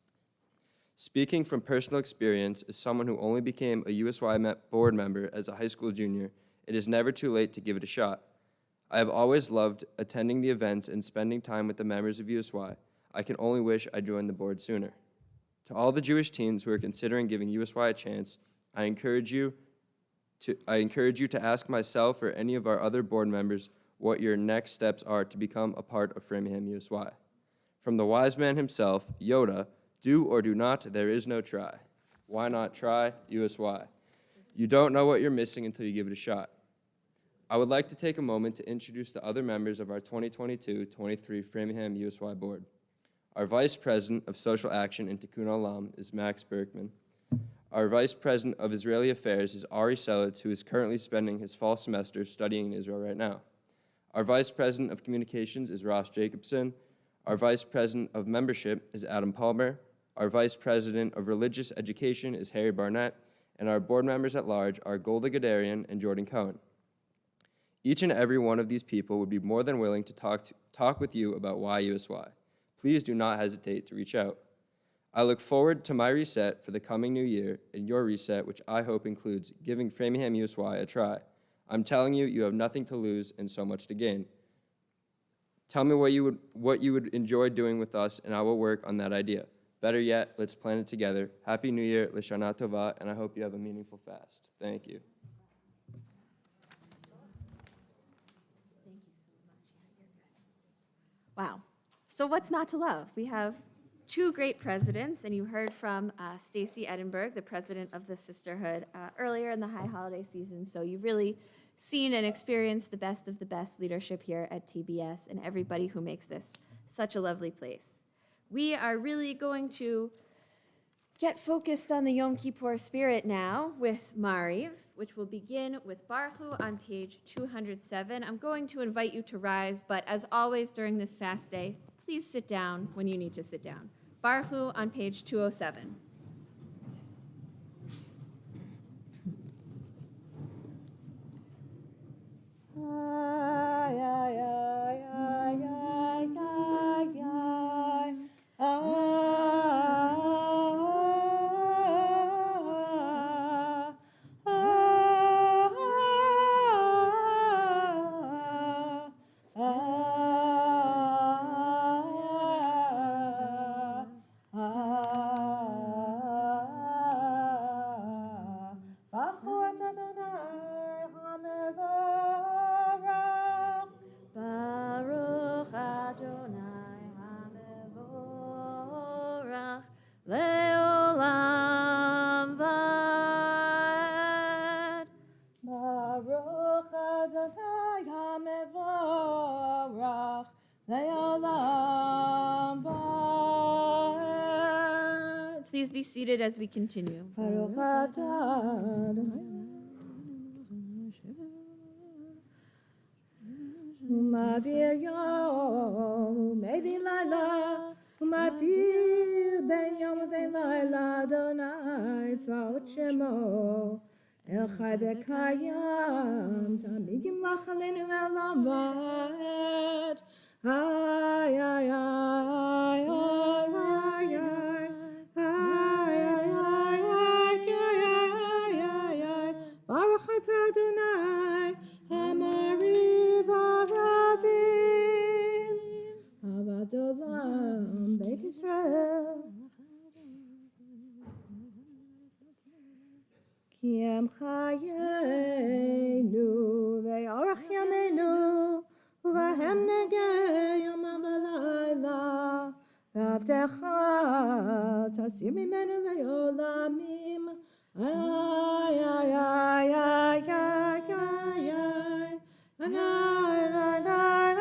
Speaking from personal experience, as someone who only became a USY board member as a high school junior, it is never too late to give it a shot. I have always loved attending the events and spending time with the members of USY. I can only wish I joined the board sooner. To all the Jewish teens who are considering giving USY a chance, I encourage you to ask myself or any of our other board members what your next steps are to become a part of Framingham USY. From the wise man himself, Yoda, do or do not, there is no try. Why not try USY? You don't know what you're missing until you give it a shot. I would like to take a moment to introduce the other members of our 2022-23 Framingham USY board. Our Vice President of Social Action in Tikkun Olam is Max Berkman. Our Vice President of Israeli Affairs is Ari Selitz, who is currently spending his fall semester studying in Israel right now. Our Vice President of Communications is Ross Jacobson. Our Vice President of Membership is Adam Palmer. Our Vice President of Religious Education is Harry Barnett. And our board members at large are Golda Gadarian and Jordan Cohen. Each and every one of these people would be more than willing to talk with you about why USY. Please do not hesitate to reach out. I look forward to my reset for the coming new year and your reset, which I hope includes giving Framingham USY a try. I'm telling you, you have nothing to lose and so much to gain. Tell me what you would enjoy doing with us, and I will work on that idea. Better yet, let's plan it together. Happy New Year, L'Shana Tova, and I hope you have a meaningful fast. Thank you. Wow. So what's not to love? We have two great presidents, and you heard from Stacy Edinburgh, the president of the Sisterhood, earlier in the high holiday season. So you've really seen and experienced the best of the best leadership here at TBS and everybody who makes this such a lovely place. We are really going to get focused on the Yom Kippur spirit now with Mariv, which will begin with Baruch on page 207. I'm going to invite you to rise, but as always during this fast day, please sit down when you need to sit down. Baruch on page 207. Baruch Adonai HaMevorach Leolam Vad. Baruch Adonai HaMevorach Le'olam Vad. Please be seated as we continue. Baruch Adonai Umavir Yom Umevi Laila Umavdil Ben Yom Uvein Laila Adonai Tzvaot Shemo El Chai V'Kayam Tamid Yimlach Aleinu Le'olam Vad. Ay, ay, ay, ay, ay, ay, ay, ay, ay, ay, ay. Baruch atah Adonai, Hamariv Aravim, Avad Olam, Beit Yisrael. Ki em chayenu ve'orach yameinu, uvahem negeh yomam v'layla, ve'avtecha tasir mimenu le'olamim. Ay, ay, ay, ay, ay, ay, ay. Ay, ay, ay, ay,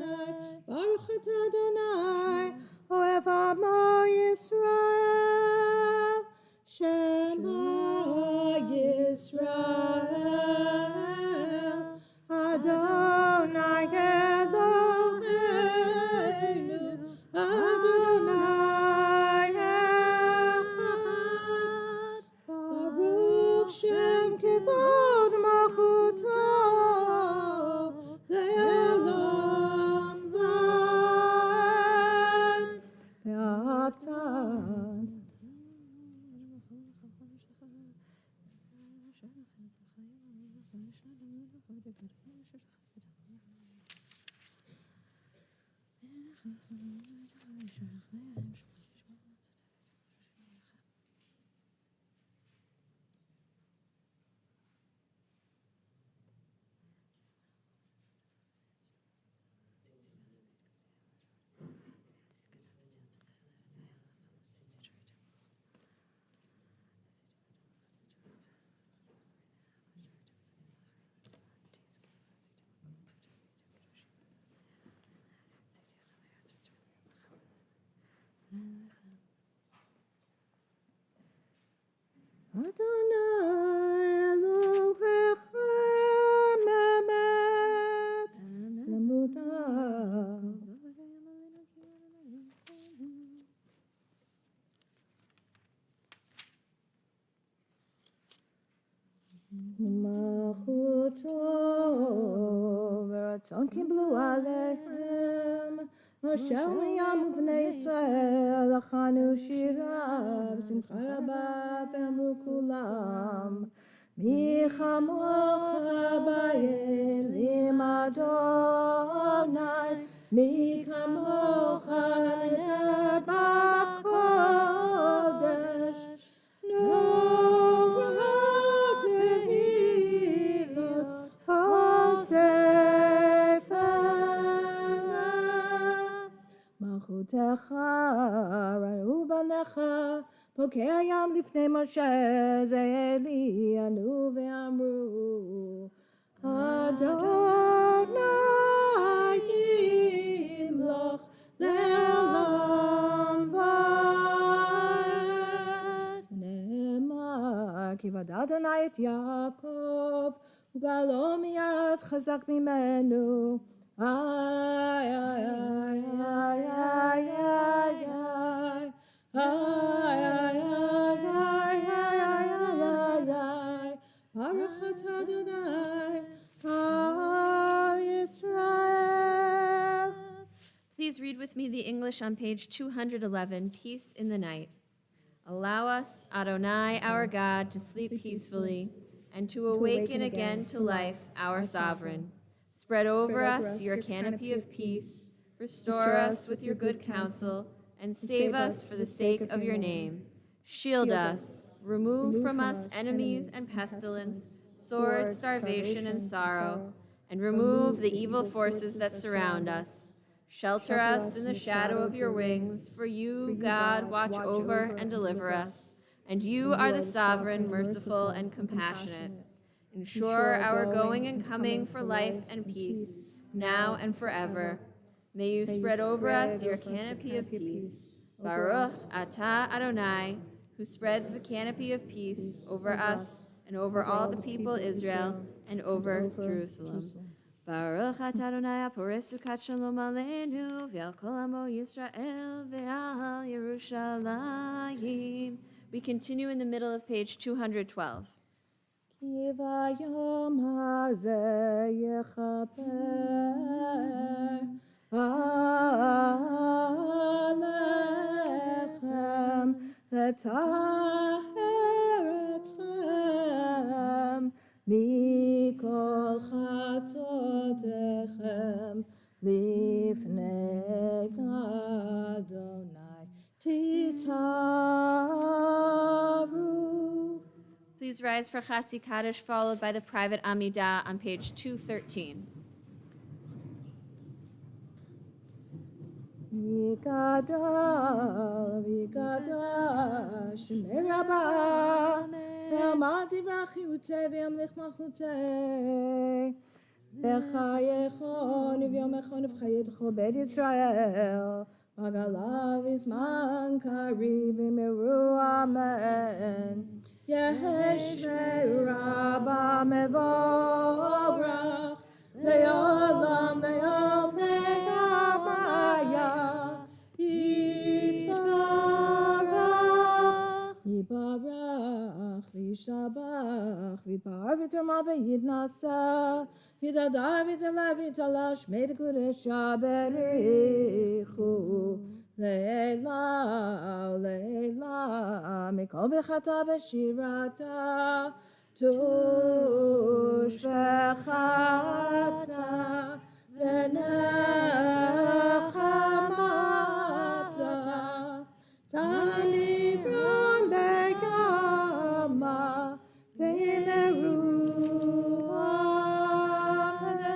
ay. Baruch atah Adonai, ohev amo Yisrael. Shema Yisrael, Adonai Eloheinu, Adonai Echad. Baruch Shem Kivod Malchuto, Le'olam Vad. Ve'ahavta Adonai Elohechem emet emunah. Malchut טוב, ורצון קיבלו עליהם. משה ומרים ובני ישראל, לחנו שירה בשמחה רבה, ואמרו כולם, מי כמוך באלים אדוני, מי כמוך נדר בקודש, נורא תהילות הספר. מלכותך ראו בניך, פוקע ים לפני משה, זה אלי ענו ואמרו, אדוני ימלוך לעולם ועד. נאמר, כי ודע אדוני את יעקב, וגאלו מיד חזק ממנו. איי, איי, איי, איי, איי, איי, איי. Baruch atah Adonai, Al Yisrael. Please read with me the English on page 211, Peace in the Night. Allow us, Adonai, our God, to sleep peacefully and to awaken again to life, our sovereign. Spread over us your canopy of peace, restore us with your good counsel, and save us for the sake of your name. Shield us, remove from us enemies and pestilence, sword, starvation, and sorrow, and remove the evil forces that surround us. Shelter us in the shadow of your wings, for you, God, watch over and deliver us. And you are the sovereign, merciful, and compassionate. Ensure our going and coming for life and peace, now and forever. May you spread over us your canopy of peace. Baruch atah Adonai, who spreads the canopy of peace over us and over all the people Israel and over Jerusalem. Baruch atah Adonai aporeh sukat shalom aleinu ve'al kol amo Yisrael ve'al Yerushalayim. We continue in the middle of page 212. כי ביום הזה יכפר עליכם לטהר אתכם מכל חטאותיכם לפני אדוני תתארו. Please rise for Chatzi Kaddish, followed by the private Amida on page 213. ויגדל שמי רבה, ועמד דברכיותי וימליך מלכותי. בחייכון וביומכון ובחייתך בית ישראל, בגלה וזמן קריב אמרו אמן. ישמי רבה מבורך, לעולם לעולם לגמיה, יתברך וישתבח, ויתפאר ויתרמה ויתנשא, ויתהדר ויתעלה ויתעלה, שמי קודשה בריחו. לעילה ולעילה, מכל ברכתה ושירתה, תושבחתה ונחמתה, תניברם בגמה ואמרו אמן.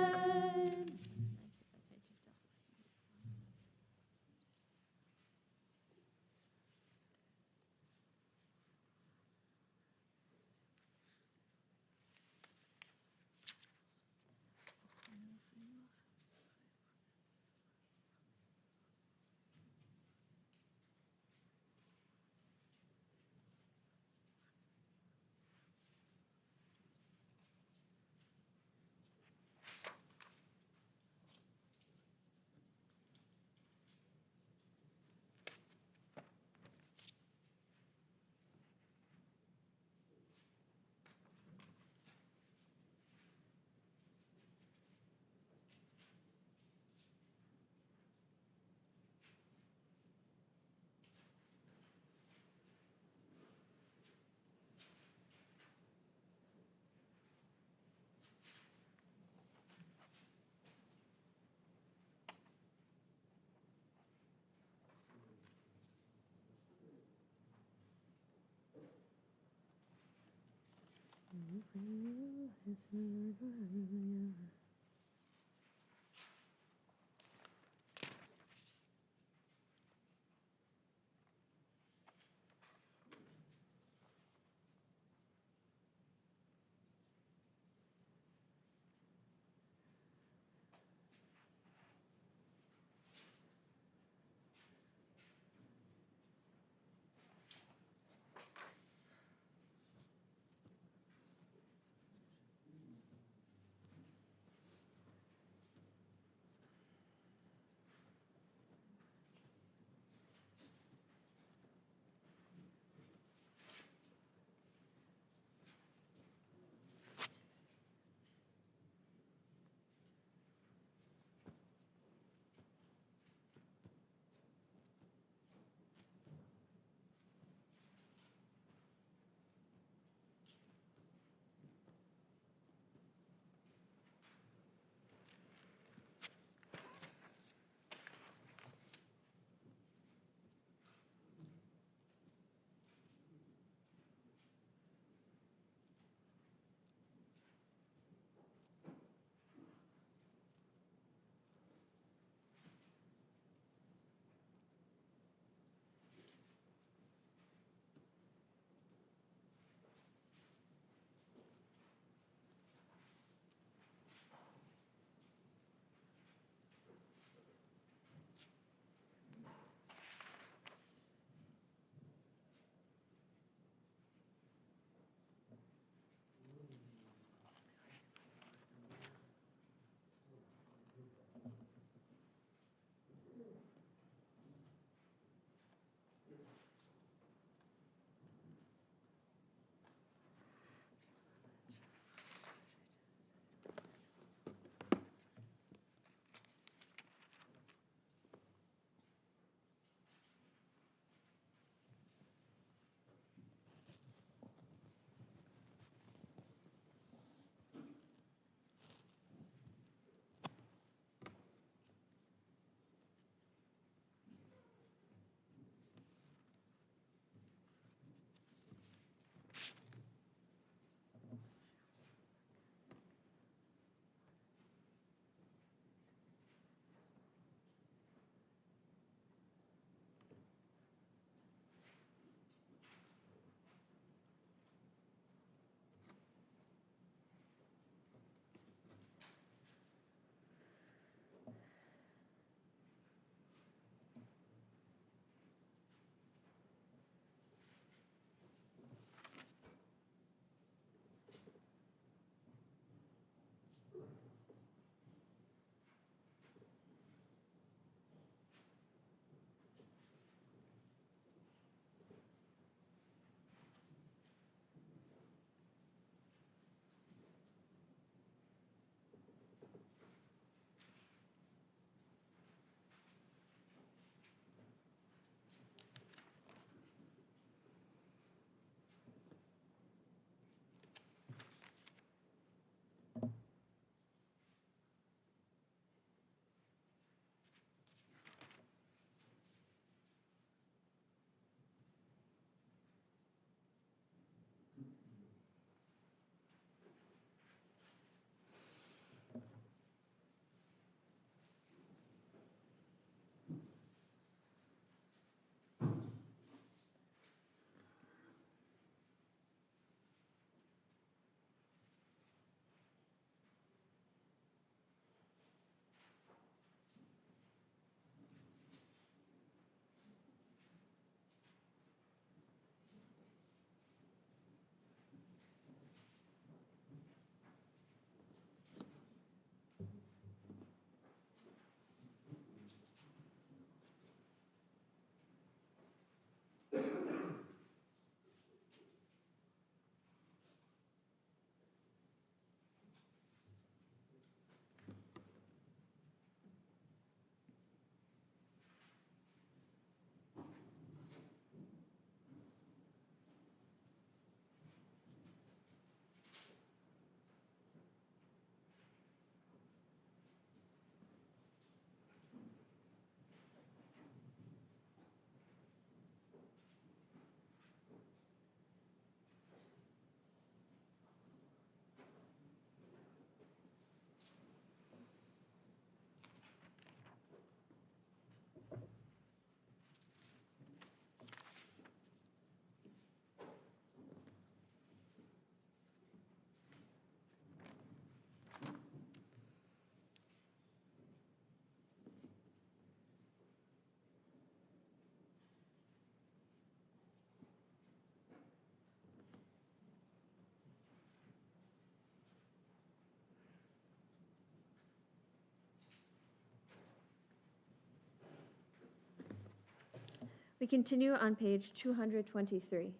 We continue on page 223.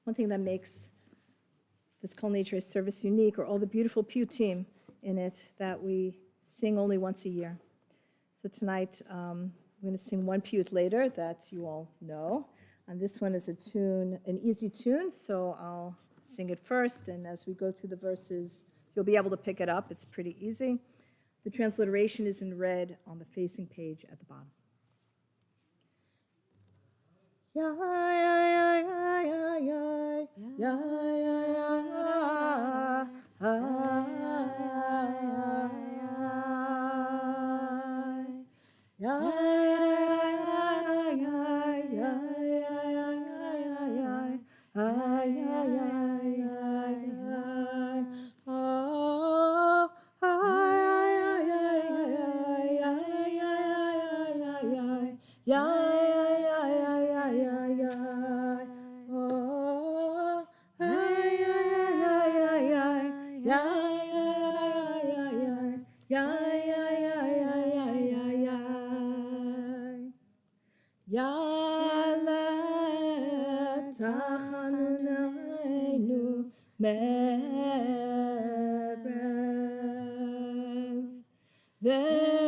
One thing that makes this Kol Nidre service unique are all the beautiful piyutim in it that we sing only once a year. So tonight, we're going to sing one piyut later that you all know. And this one is a tune, an easy tune, so I'll sing it first. And as we go through the verses, you'll be able to pick it up. It's pretty easy. The transliteration is in red on the facing page at the bottom. Ya ya ya ya ya ya ya ya ya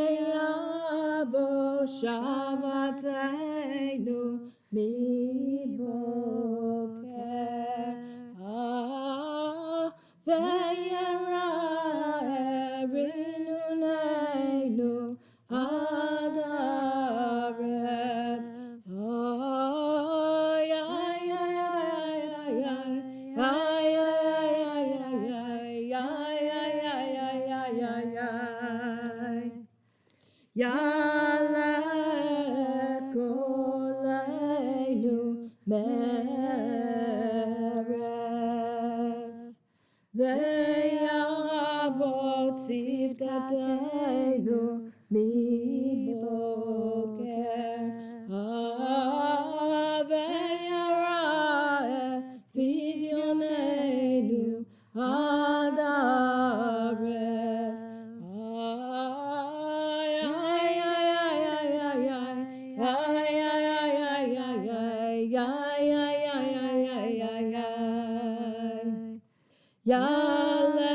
Ve'yavo shavatenu miboker ve'yera erinunenu adarev ya ya ya ya ya ya ya ya ya Yale koleinu merev ve'yavot tzidkateinu miboker ve'yara fidyoneinu adarev Yale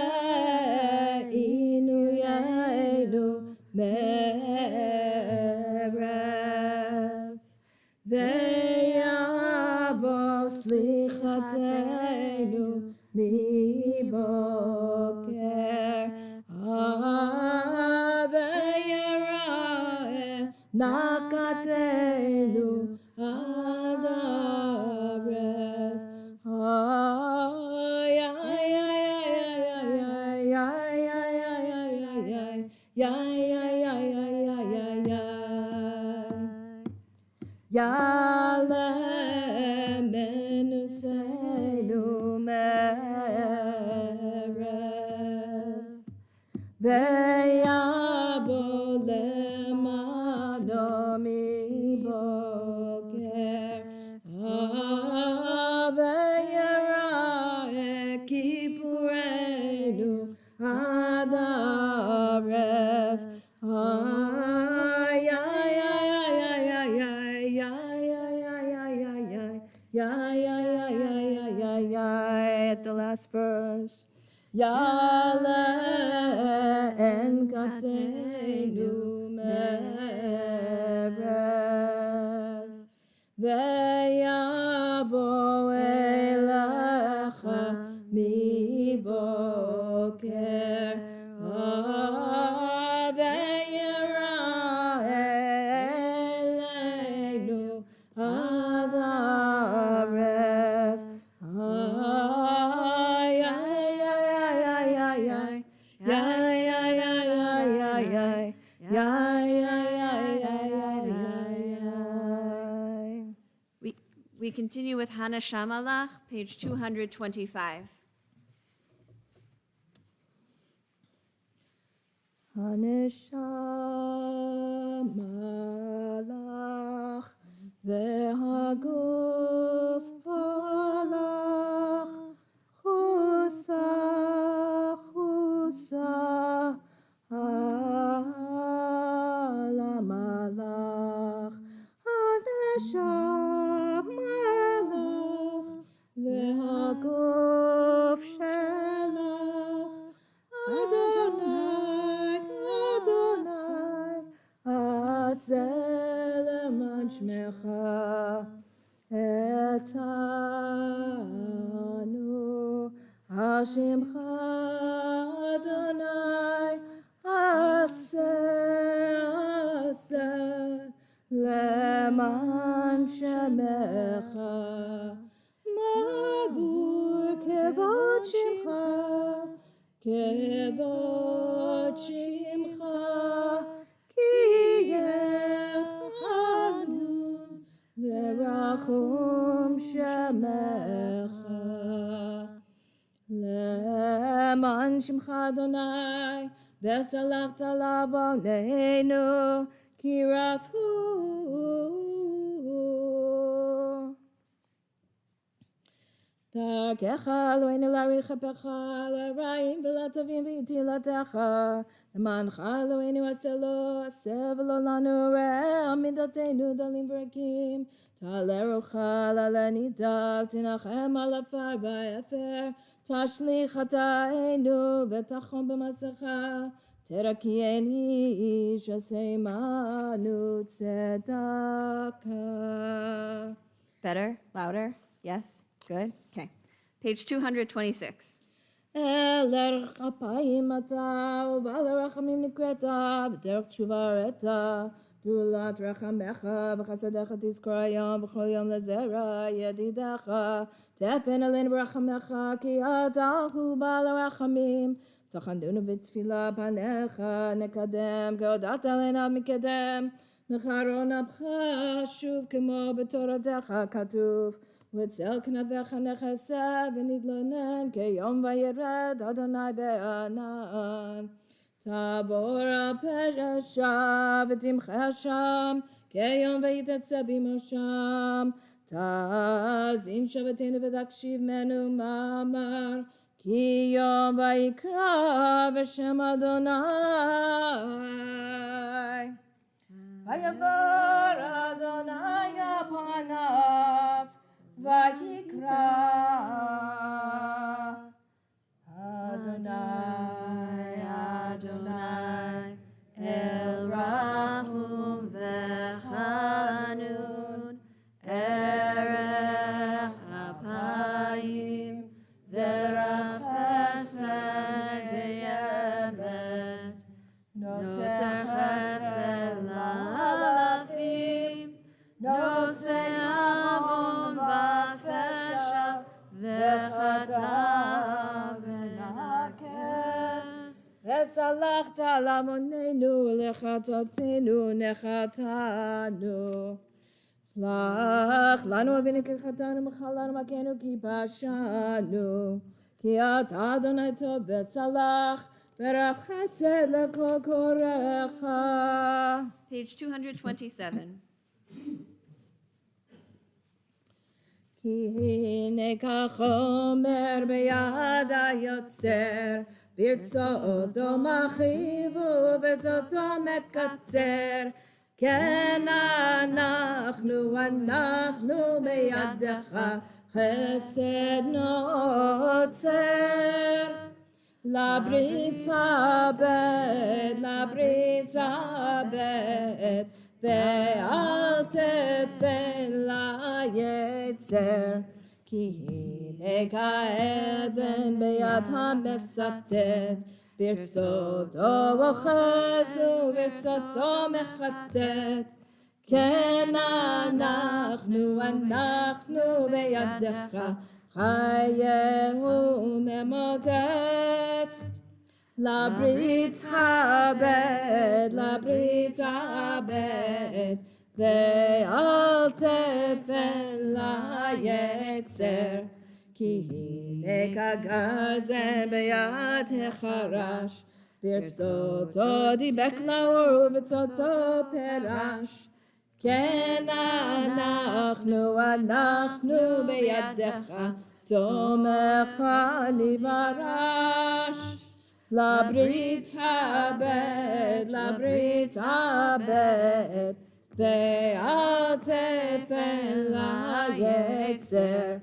inu yainu merev ve'yavo slichatenu miboker ve'yera nakatenu adarev Yale menusenu merev ve'yavo lemano miboker ve'yera kipurenu adarev at the last verse. Yale enkatenu merev ve'yavo elecha miboker ve'yera eleinu adarev We continue with Hana Shamalach, page 225. Haneshamalach ve'haguf palach chusa chusa etanu Hashemcha Adonai aseh leman shemecha mavur kevod shemcha kevod shemcha ki yechanun verachum shemecha leman shemcha Adonai v'salachta lavoneinu ki rafu דרכך אלוהינו להאריך אפך לרעים ולטובים ויטילתך למענך אלוהינו עשה לו עשה ולא לנו רע מידותינו דלים ורקים תעלה רוחה על הנידב תנחם על עפר ואפר תשליך חטאינו ותחום במסכה תרקיעני איש עשה עמנו צדקה. Better? Louder? Yes? Good? Okay. Page 226. אלך אפיים אתה ובעל הרחמים נקראת בדרך תשובה הראית גדולת רחמך וחסדך תזכור היום וכל יום לזרע ידידך תפן עלינו ברחמך כי אתה הוא בעל הרחמים תחננו בתפילה פניך נקדם כי הודעת עלינו מקדם מחרון אפך שוב כמו בתורתך כתוב וצל כנפיך נחסה ונתלונן כיום וירד אדוני בענן תעבור על פרשה ותמחה שם כיום ויתעצב עמו שם תאזין שבתנו ותקשיב מנו מאמר כי יום ויקרא בשם אדוני ויעבור אדוני על פניו ויקרא אדוני אדוני אל רחום וחנון ערך אפיים ורב חסד ואמת נוצר חסד לאלפים נושא עוון ופשע וחטא ונקה וסלחת לעווננו ולחטאתנו נחתנו סלח לנו אבינו כי חטאנו מחלנו מכנו כי פשענו כי אתה אדוני טוב וסלח ורב חסד לכל קוראיך. Page 227. כי הנה כך אומר ביד היוצר ברצותו מרחיב וברצותו מקצר כן אנחנו בידך חסד נוצר לברית הבט ואל תפן ליצר כי הנה כאבן ביד המסתת ברצותו אוחז וברצותו מחטט כן אנחנו בידך חיה וממוטט לברית הבט ואל תפן ליצר כי הנה כגרזן ביד החרש ברצותו דיבק לאור וברצותו פרש כן אנחנו בידך תומך נברש לברית הבט ואל תפן ליצר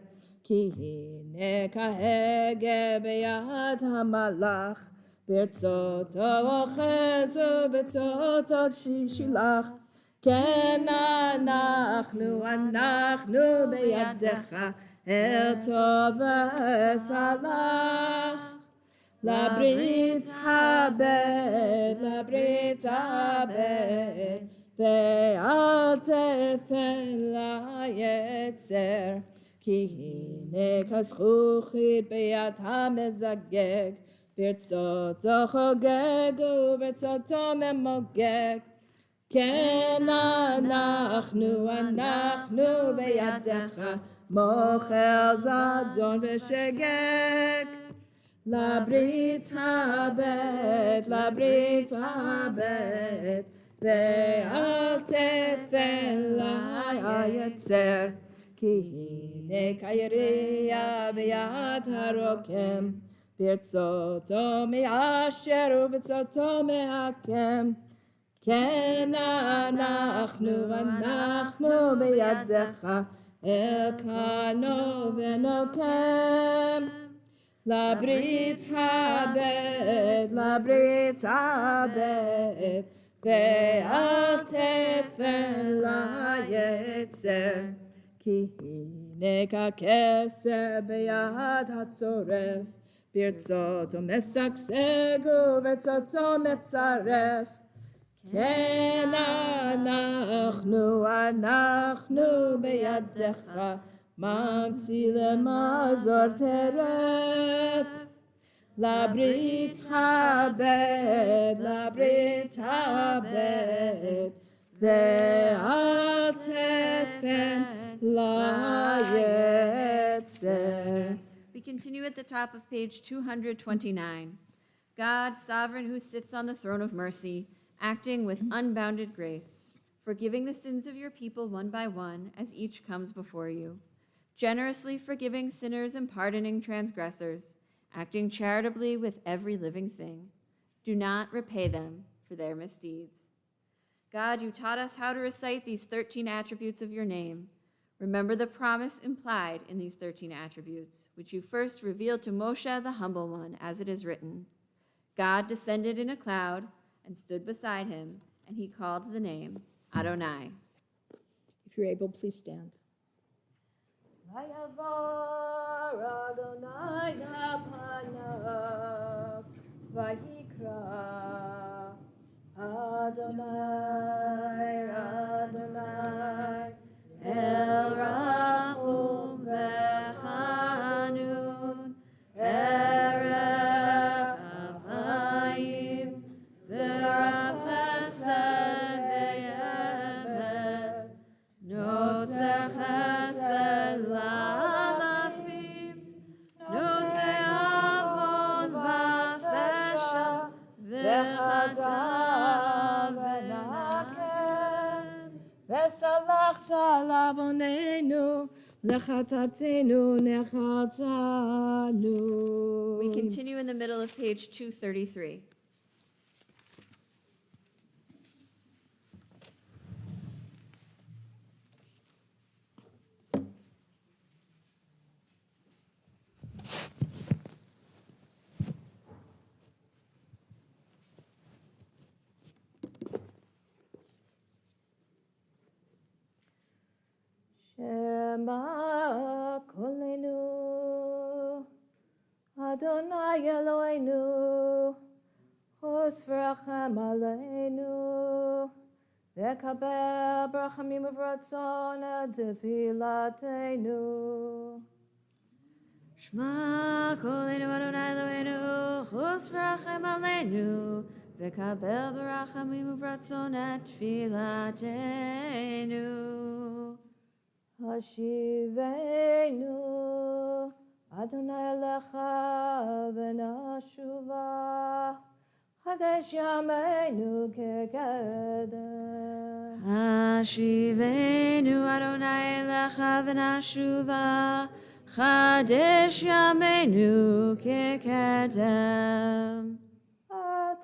כי הנה כהגה ביד המלאך ברצותו אוחז וברצותו שילח כן אנחנו בידך, אל טוב וסלח. לברית הבט, ואל תפן ליצר, כי הנה כזכוכית ביד המזגג, ברצותו חוגג וברצותו ממוגג. כן אנחנו בידך, מוכל זדון ושגג. לברית הבט, ואל תפן ליצר, כי הנה כיריע ביד הרוקם, ברצותו מאשר וברצותו מהקם. כן אנחנו בידך, אלקנו ונוקם. לברית הבט, ואל תפן ליצר, כי הנה ככסף ביד הצורף, ברצותו משגשג וברצותו מצרף. כן אנחנו בידך, ממציא למזור טרף. לברית הבט, ואל תפן ליצר. We continue at the top of page 229. God, sovereign, who sits on the throne of mercy, acting with unbounded grace, forgiving the sins of your people one by one as each comes before you, generously forgiving sinners and pardoning transgressors, acting charitably with every living thing. Do not repay them for their misdeeds. God, you taught us how to recite these 13 attributes of your name. Remember the promise implied in these 13 attributes, which you first revealed to Moshe the humble one, as it is written. God descended in a cloud and stood beside him, and he called the name Adonai. If you're able, please stand. Vayavar Adonai gapanav, vayikra Adonai, Adonai, El Rachum v'Chanun, Erech Hamayim, v'Rav Chesed v'Emet, Notzer Chesed la'alafim, Nosei Avon v'Fesha, v'Chata v'Nakem, v'Salachta l'avonenu, l'chatatenu nechatanu. We continue in the middle of page 233. Shema kolenu, Adonai Eloheinu, chos v'rachem aleinu, v'kabel b'rachamim uvratzon et tefilatenu. Shema kolenu Adonai Eloheinu, chos v'rachem aleinu, v'kabel b'rachamim uvratzon et tfilatenu. Hashivenu, Adonai elecha v'nashuva, Chadesh yameinu kekedem. Hashivenu Adonai elecha v'nashuva, Chadesh yameinu kekedem.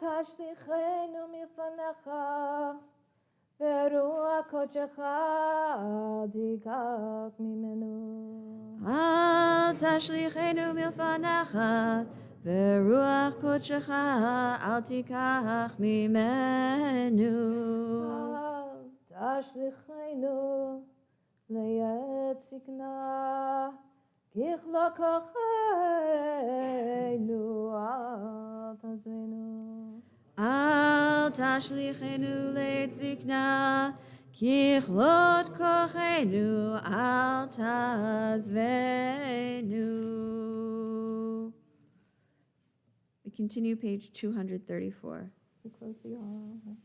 Tashlichenu mifanecha, ve'ruach kodechecha tikach mimenu. Al tashlichenu milfanecha, ve'ruach kodechecha al tikach mimenu. תשליכנו לעת זקנה, ככלו כוחנו, אל תעזבנו. אל תשליכנו לעת זקנה, ככלות כוחנו, אל תעזבנו. We continue page 234. We close the all.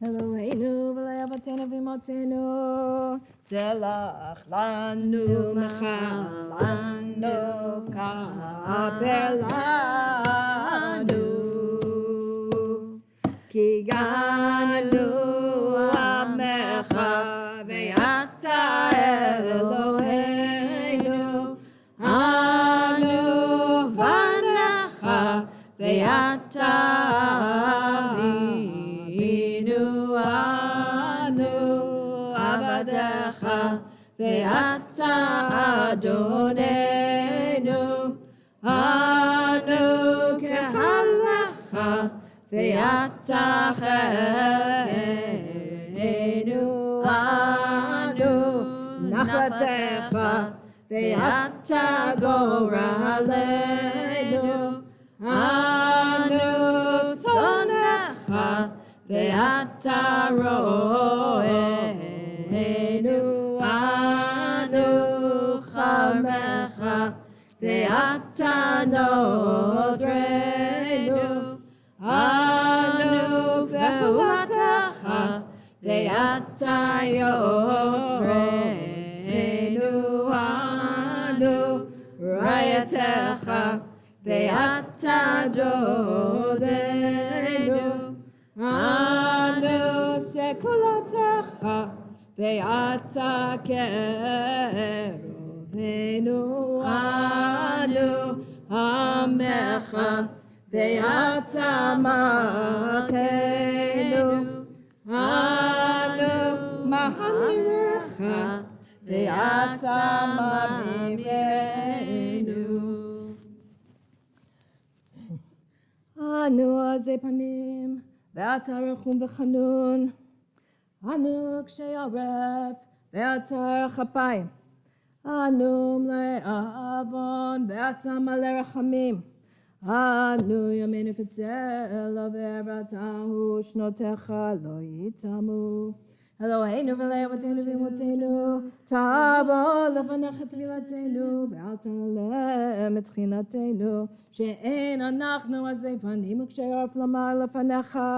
Eloheinu v'lei avotenu v'imotenu, zelach lanu mechalanu, kaper lanu, ki ganu amecha ve'ata Eloheinu, anu v'anecha ve'ata ve'ata Adonenu, anu kehalecha, ve'ata chelkenu, anu nachlatecha, ve'ata goralenu, anu tzonecha, ve'ata ro'enu, ve'ata nodrenu, anu ve'ulatecha, ve'ata yotzrenu, anu rayatecha, ve'ata dodenu, anu sekulatecha, ve'ata keruvenu, anu amecha, ve'ata makenu, anu mahamirecha, ve'ata mamirenu, anu azei panim, ve'ata rechum v'chanun, anu kshei aref, ve'ata chapayim, anu mlei avon, ve'ata malei rachamim, anu yamenu ketzel, ve'eratahu shnotecha lo yitamu. Eloheinu v'lei avotenu v'imotenu, tavo lefanecha tfilatenu, ve'al ta'alem et tchinatenu, she'en anachnu azei panim ukshei aref lamar lefanecha.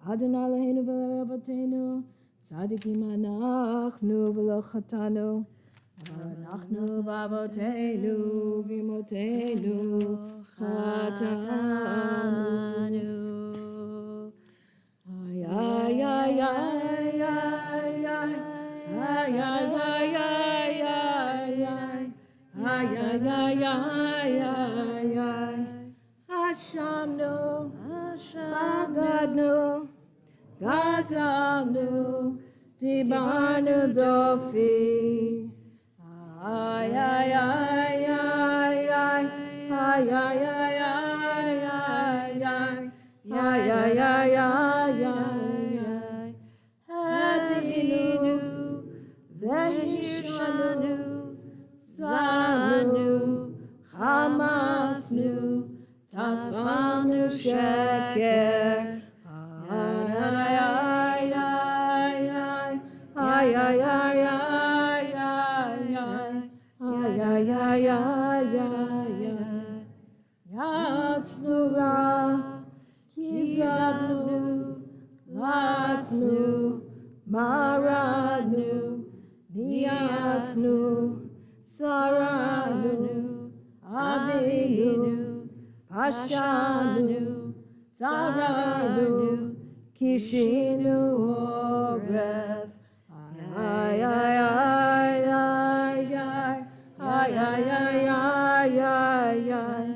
Adonai Eloheinu v'lei avotenu, tzadikim anachnu v'lo chatanu, אבל אנחנו ואבותינו ואמותינו חטאנו. איי איי איי איי איי איי איי איי איי איי אשמנו, בגדנו, גזלנו, דיברנו דופי. Ay ay ay ay ay ay ay ay ay ay ay ay ay Avinu v'hishanu zanu chamasnu tafalnu sheker. Ay ay ay ay ay ay ay ay. Yatznu ra, kizavnu, latznu, maranu, niyatznu, saranu, avinu, pashanu, tzaranu, kishinu orev. Ay ay ay ay ay. Ay ay ay ay ay ay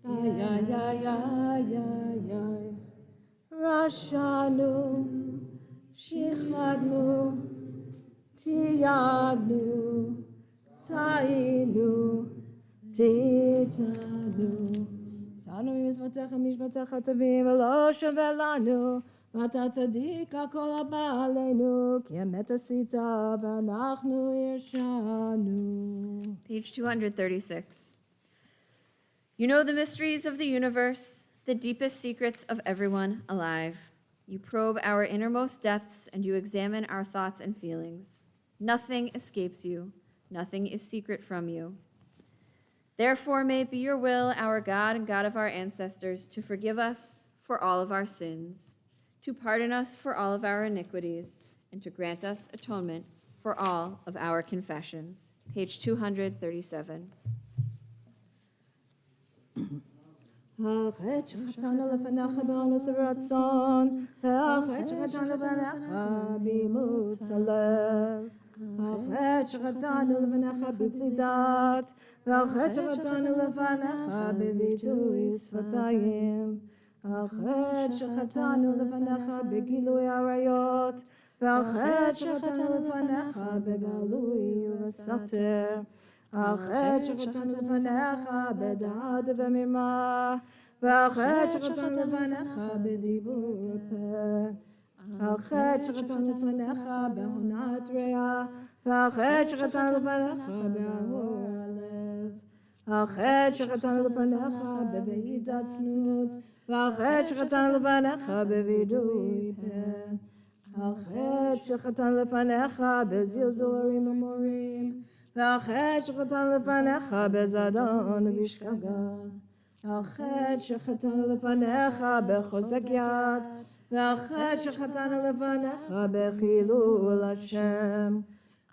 ay ay ay ay ay Rashanu, Shichadnu, Tiyabnu, Tainu, Titanu, אנו ממצוותיך משפטיך טובים, ולא שווה לנו, ואתה צדיק הכל הבא עלינו, כי אמת עשית ואנחנו הרשענו. Page 236. You know the mysteries of the universe, the deepest secrets of everyone alive. You probe our innermost depths and you examine our thoughts and feelings. Nothing escapes you. Nothing is secret from you. Therefore, may it be your will, our God and God of our ancestors, to forgive us for all of our sins, to pardon us for all of our iniquities, and to grant us atonement for all of our confessions. Page 237. החטא שחטאנו לפניך באונס ורצון, והחטא שחטאנו לפניך באימוץ הלב. החטא שחטאנו לפניך בבלי דעת, והחטא שחטאנו לפניך בביטוי שפתיים. החטא שחטאנו לפניך בגילוי עריות, והחטא שחטאנו לפניך בגלוי ובסתר. החטא שחטאנו לפניך בדעת ובמרמה, והחטא שחטאנו לפניך בדיבור פה. החטא שחטאנו לפניך בהונאת ריאה, והחטא שחטאנו לפניך בארור הלב. החטא שחטאנו לפניך בוועידת צניעות, והחטא שחטאנו לפניך בווידוי פה. החטא שחטאנו לפניך בזלזול הורים ומורים, והחטא שחטאנו לפניך בזדון ובשגגה. החטא שחטאנו לפניך בחוזק יד, והחטא שחטאנו לפניך בחילול השם.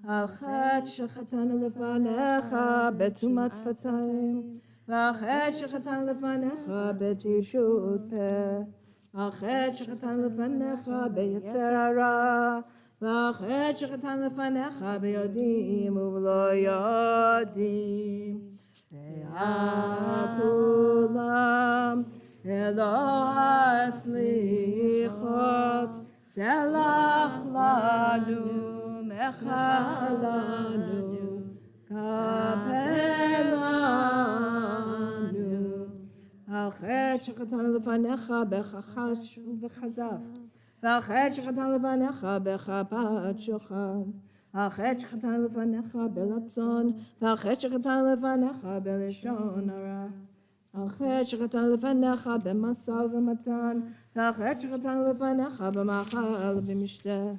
החטא שחטאנו לפניך בטומאת שפתיים, והחטא שחטאנו לפניך בטיפשות פה. החטא שחטאנו לפניך ביצר הרע, והחטא שחטאנו לפניך ביודעים ובלא יודעים. והכולם אלוה הסליחות, סלח לנו, מחל לנו, כפר לנו. החטא שחטאנו לפניך בכחש ובכזב, והחטא שחטאנו לפניך בכפת שוחד. החטא שחטאנו לפניך בלצון, והחטא שחטאנו לפניך בלשון הרע. החטא שחטאנו לפניך במשא ומתן, והחטא שחטאנו לפניך במאכל ובמשתה.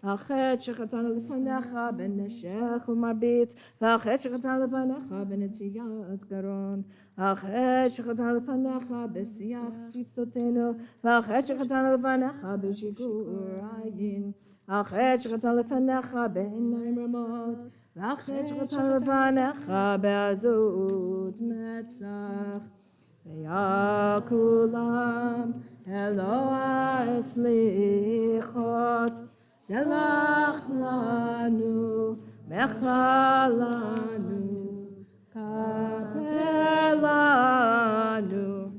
החטא שחטאנו לפניך בנשך ומרבית, והחטא שחטאנו לפניך בנטיית גרון. החטא שחטאנו לפניך בשיח שפתותינו, והחטא שחטאנו לפניך בשיגור עין. החטא שחטאנו לפניך בעיניים רמות, והחטא שחטאנו לפניך בעזות מצח. וכולם אלוה הסליחות, סלח לנו, מחל לנו, כפר לנו.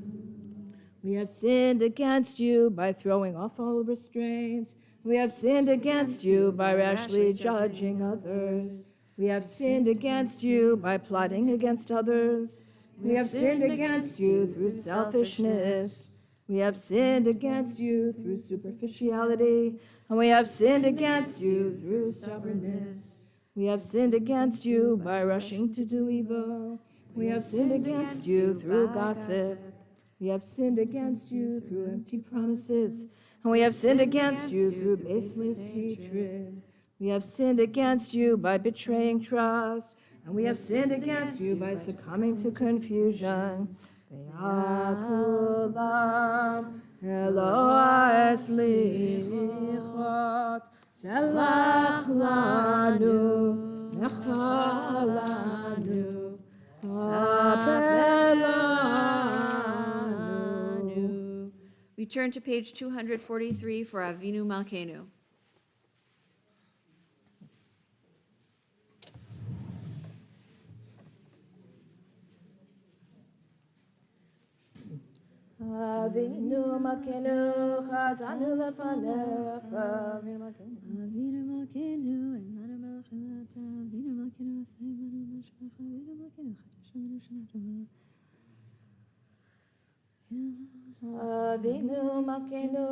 We have sinned against you by throwing off all restraint. We have sinned against you by rashly judging others. We have sinned against you by plotting against others. We have sinned against you through selfishness. We have sinned against you through superficiality. And we have sinned against you through stubbornness. We have sinned against you by rushing to do evil. We have sinned against you through gossip. We have sinned against you through empty promises. And we have sinned against you through baseless hatred. We have sinned against you by betraying trust. And we have sinned against you by succumbing to confusion. Ve'akulam Eloah eslichot, selach lanu, mechal lanu, kaper lanu. We turn to page 243 for Avinu Malkeinu. Avinu Malkeinu, chatanu lefanecha. Avinu Malkeinu, Avinu Malkeinu, Elana Melchelata, Avinu Malkeinu, Asayimanu Mashpacha, Avinu Malkeinu, Chadashanu Shanatava. Avinu Malkeinu,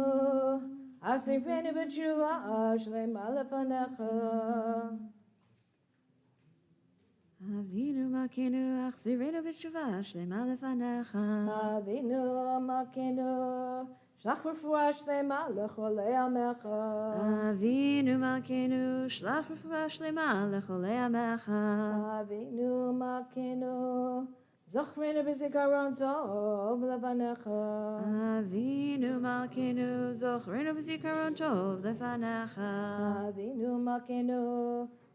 Asifrenu B'Tshuva, Shlema Lefanecha. Avinu Malkeinu, Achzirenu B'Tshuva, Shlema Lefanecha. Avinu Malkeinu, Shlach Refuah Shlema Lecholei Amecha. Avinu Malkeinu, Shlach Refuah Shlema Lecholei Amecha. Avinu Malkeinu, Zochrenu B'Zikaron Tov Lefanecha. Avinu Malkeinu, Zochrenu B'Zikaron Tov Lefanecha. Avinu Malkeinu,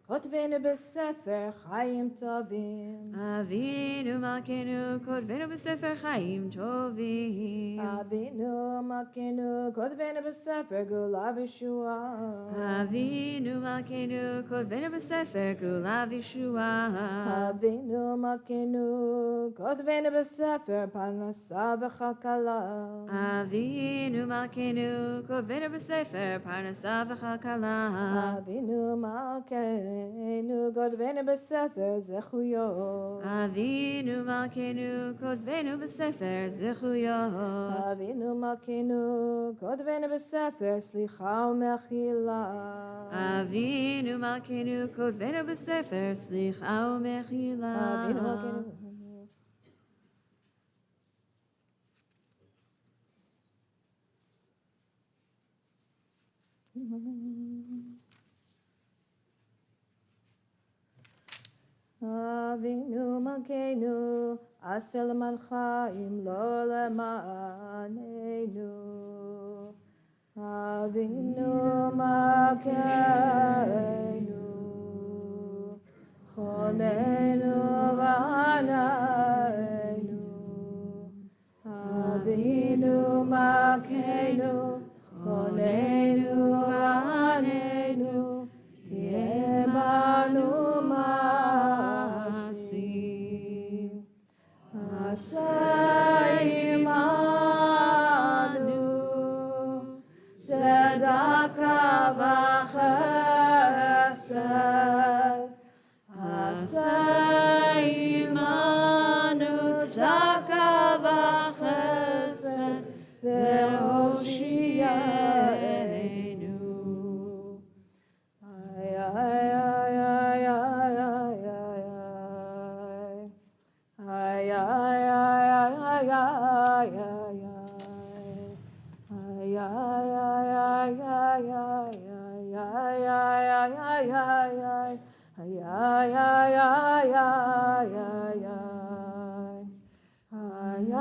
Kotvenu B'Sefer Chaim Tovim. Avinu Malkeinu, Kodvenu B'Sefer Chaim Tovim. Avinu Malkeinu, Kotvenu B'Sefer Gula V'Shua. Avinu Malkeinu, Kodvenu B'Sefer Gula V'Shua. Avinu Malkeinu, Kotvenu B'Sefer Parnasa V'Chakala. Avinu Malkeinu, Kodvenu B'Sefer Parnasa V'Chakala. Avinu Malkeinu, Kotvenu B'Sefer Zechuyot. Avinu Malkeinu, Kodvenu B'Sefer Zechuyot. Avinu Malkeinu, Kotvenu B'Sefer Slicha U'Mechila. Avinu Malkeinu, Kodvenu B'Sefer Slicha U'Mechila. Avinu Malkeinu. Avinu Malkeinu, Aseh Leman Chaim, Lo Lemanenu. Avinu Malkeinu, Chonenu V'Anenu. Avinu Malkeinu, Chonenu V'Anenu, Ki Banu Masim. Asayimanu, Tzedakah v'chesed. Asayimanu, Tzedakah v'chesed, ve'oshiyenu. Ay, ay, ay, ay, ay, ay, ay, ay. Ay, ay, ay, ay, ay, ay, ay, ay. Ay, ay, ay, ay, ay, ay, ay, ay, ay, ay, ay, ay. Ay, ay, ay, ay, ay, ay, ay. Ay,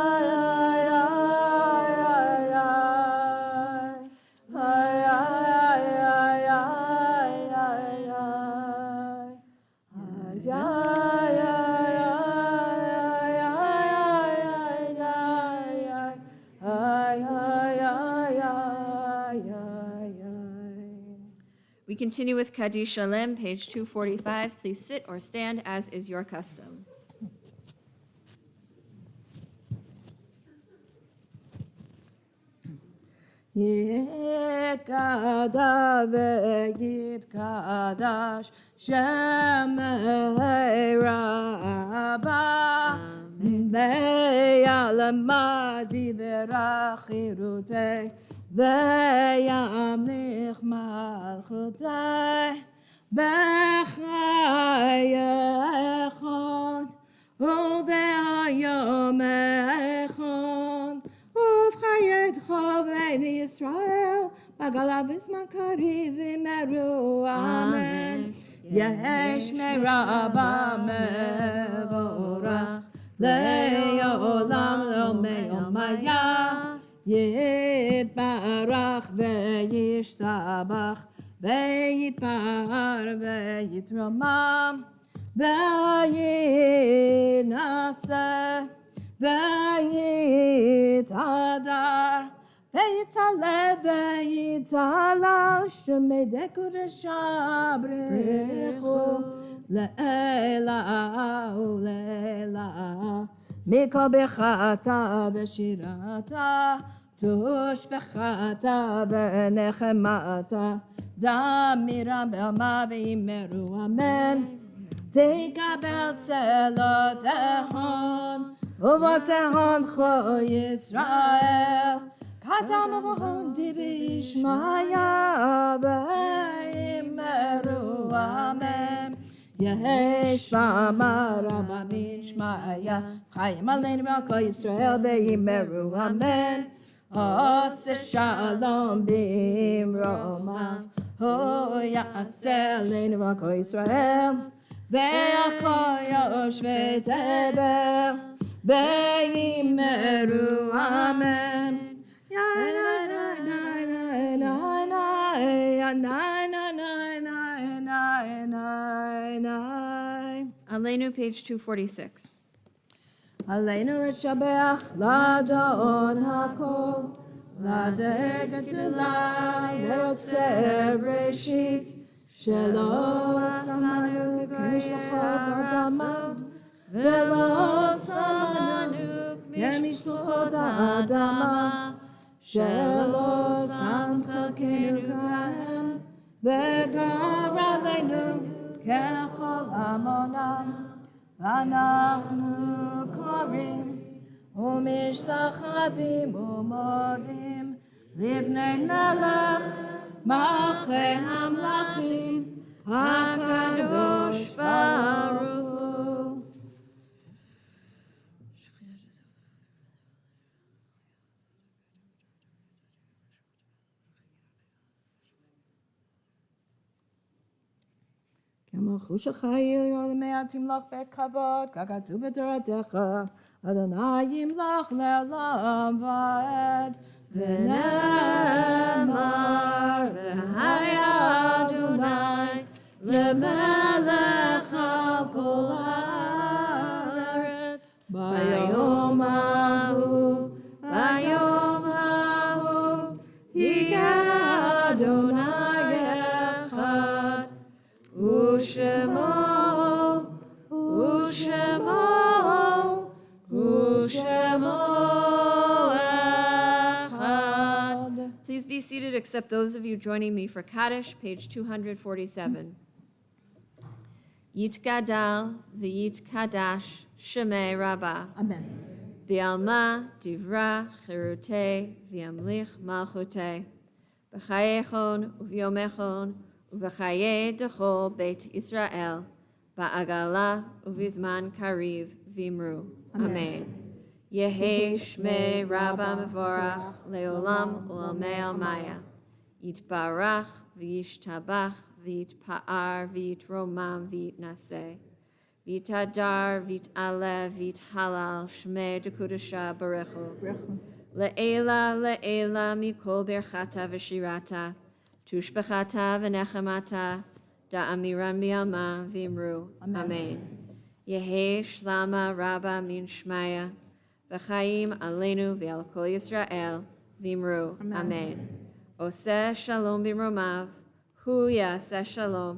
ay, ay, ay, ay, ay. Ay, ay, ay, ay, ay, ay. Ay, ay, ay, We continue with Kaddish Shalom, page 245. Please sit or stand as is your custom. Yekada ve'yitkadash Shemei Rabba Ve'yalamadi ve'rachirutei Ve'yamlich malchutei B'chayechon Uve'ayom echon Uvchayetcho v'nei Yisrael Bagalav v'zman kariv v'meru Amen Yesh merabba mevorach Le'olam lo me'omaya Yitbarach ve'yishtabach Ve'yitpar ve'yitramam Ve'yinaseh Ve'yitadar Ve'yitaleh ve'yitalal Shemei dekurah brechu Le'ela u'le'ela Mikol bechata ve'shirata Tush bechata ve'nechemata Damira be'alma ve'imeru amen Tikabel tzelot ehon ובתהונכו ישראל, כתם ובהונדי בישמעיה, ויאמרו אמן. יש ואמר רבה בישמעיה, חיים עלינו ועל כל ישראל, ויאמרו אמן. עושה שלום במרומיו, הוא יעשה עלינו ועל כל ישראל, ועל כל יושבי תבל, ויאמרו אמן. Aleinu, page 246. עלינו לשבח לאדון הכל, לדאג גדולה ליוצר ראשית, שלא שמנו כמשפחות אדמה, ולא שמנו כמשפחות האדמה, שלא שם חלקנו כהם, וגר עלינו ככל עמונם. אנחנו קוראים ומשתחווים ומודים לפני מלך מלכי המלכים הקדוש ברוך הוא. כמלכו שלך יהיו למעט ימלוך בכבוד, ככתוב בתורתך, אדוני ימלוך לעולם ועד. ונאמר, והיה אדוני למלך על כל הארץ, ביום ההוא, ביום ההוא, ייגע אדוני אחד. ושמו, אחד. Please be seated, except those of you joining me for Kaddish, page 247. Yitgadal v'yitkadash shemei Rabbah. Amen. V'alma divra chirute v'yamlich malchute. B'chayechon uvyomechon uv'chaye dechol beit Yisrael. Ba'agala uvizman kariv v'imru. Amen. Yehi shmei Rabbah mevorach leolam ulamei almaya. Yitbarach v'yishtabach v'yitpa'ar v'yitromam v'yitnaseh. V'yitadar v'yit'aleh v'yithalal shmei dekudasha barechu. Le'ela le'ela mikol berchata v'shirata. Tushbechata v'nechemata. Da'amiran bi'alma v'imru. Amen. Yehi shlama Rabbah min shmaya. V'chaim aleinu v'al kol Yisrael v'imru. Amen. Oseh shalom b'mromav. Hu yaseh shalom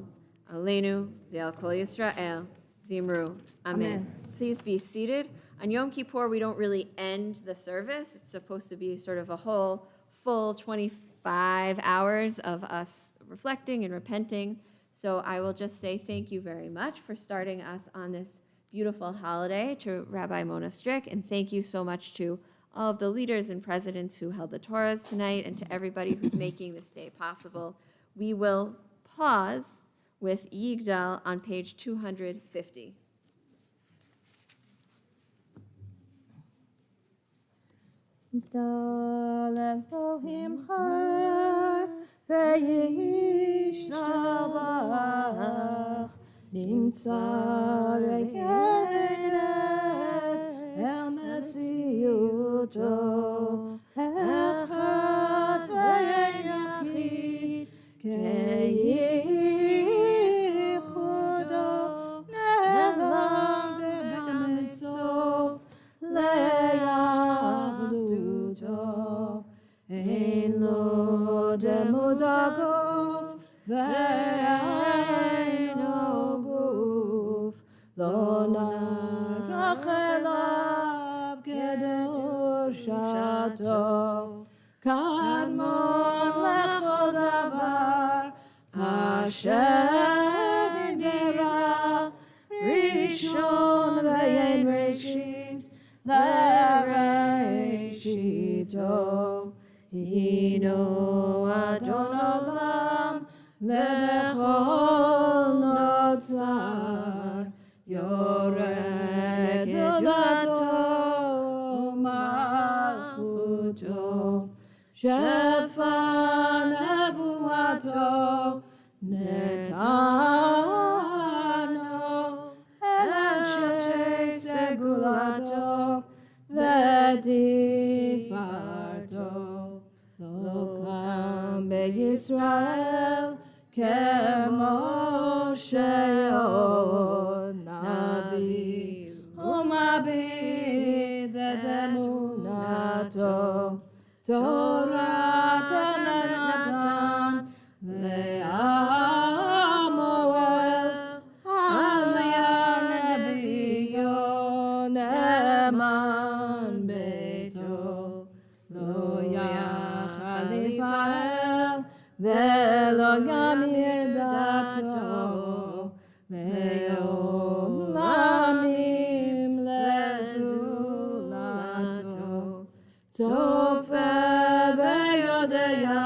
aleinu v'al kol Yisrael v'imru. Amen. Please be seated. On Yom Kippur, we don't really end the service. It's supposed to be sort of a whole full 25 hours of us reflecting and repenting. So I will just say thank you very much for starting us on this beautiful holiday, to Rabbi Mona Strick, and thank you so much to all of the leaders and presidents who held the Torahs tonight, and to everybody who's making this day possible. We will pause with Yigdal on page 250. יגדל אלוהים חי וישתבח, נמצא רגלת אל מציאותו, אחד ואין יחיד כייחודו, נעלם וגם אין סוף ליהדותו. אין לו דמות הגוף ואין לו גוף, לא נערך אליו קדושתו. קדמון לכל דבר אשר נברא, ראשון ואין ראשית, Hino Adon Olam Lechol Notzar Yored Gdulato Malchuto Shefa Nevuato Netano Anshe Segulato Vedifarto Lokam BeYisrael Kemoshe Navi Umabid Emunato Torah Tanatan Le'amoel Aliyah Nebiyon Eman Beito Lo Yachal Yifa'el Ve'lo Yamir Dato Le'om Lamim Lezulato Tofe Ve'yodeya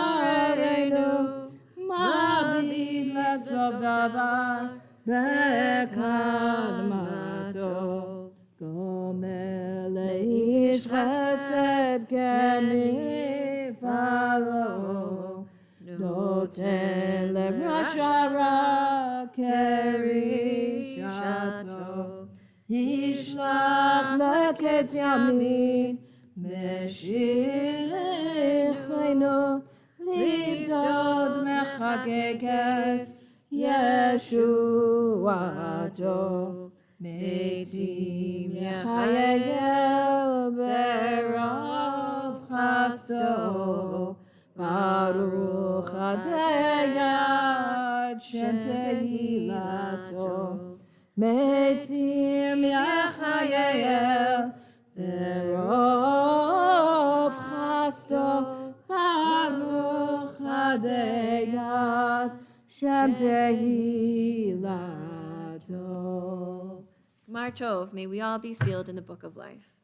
Setarenu Mabid Lesov Davar Bekadmato Gomer Leish Chesed Kenifalo Noten Le'Rashara Kerishato Yishlach Leketz Yamin Meshichenu Livdod Mechageket Yeshuato Meitim Yechayel Berov Chasto Baruch Adayad Shem Tehilato Meitim Yechayel Berov Chasto Baruch Adayad Shem Tehilato. Gmar Tov, may we all be sealed in the book of life.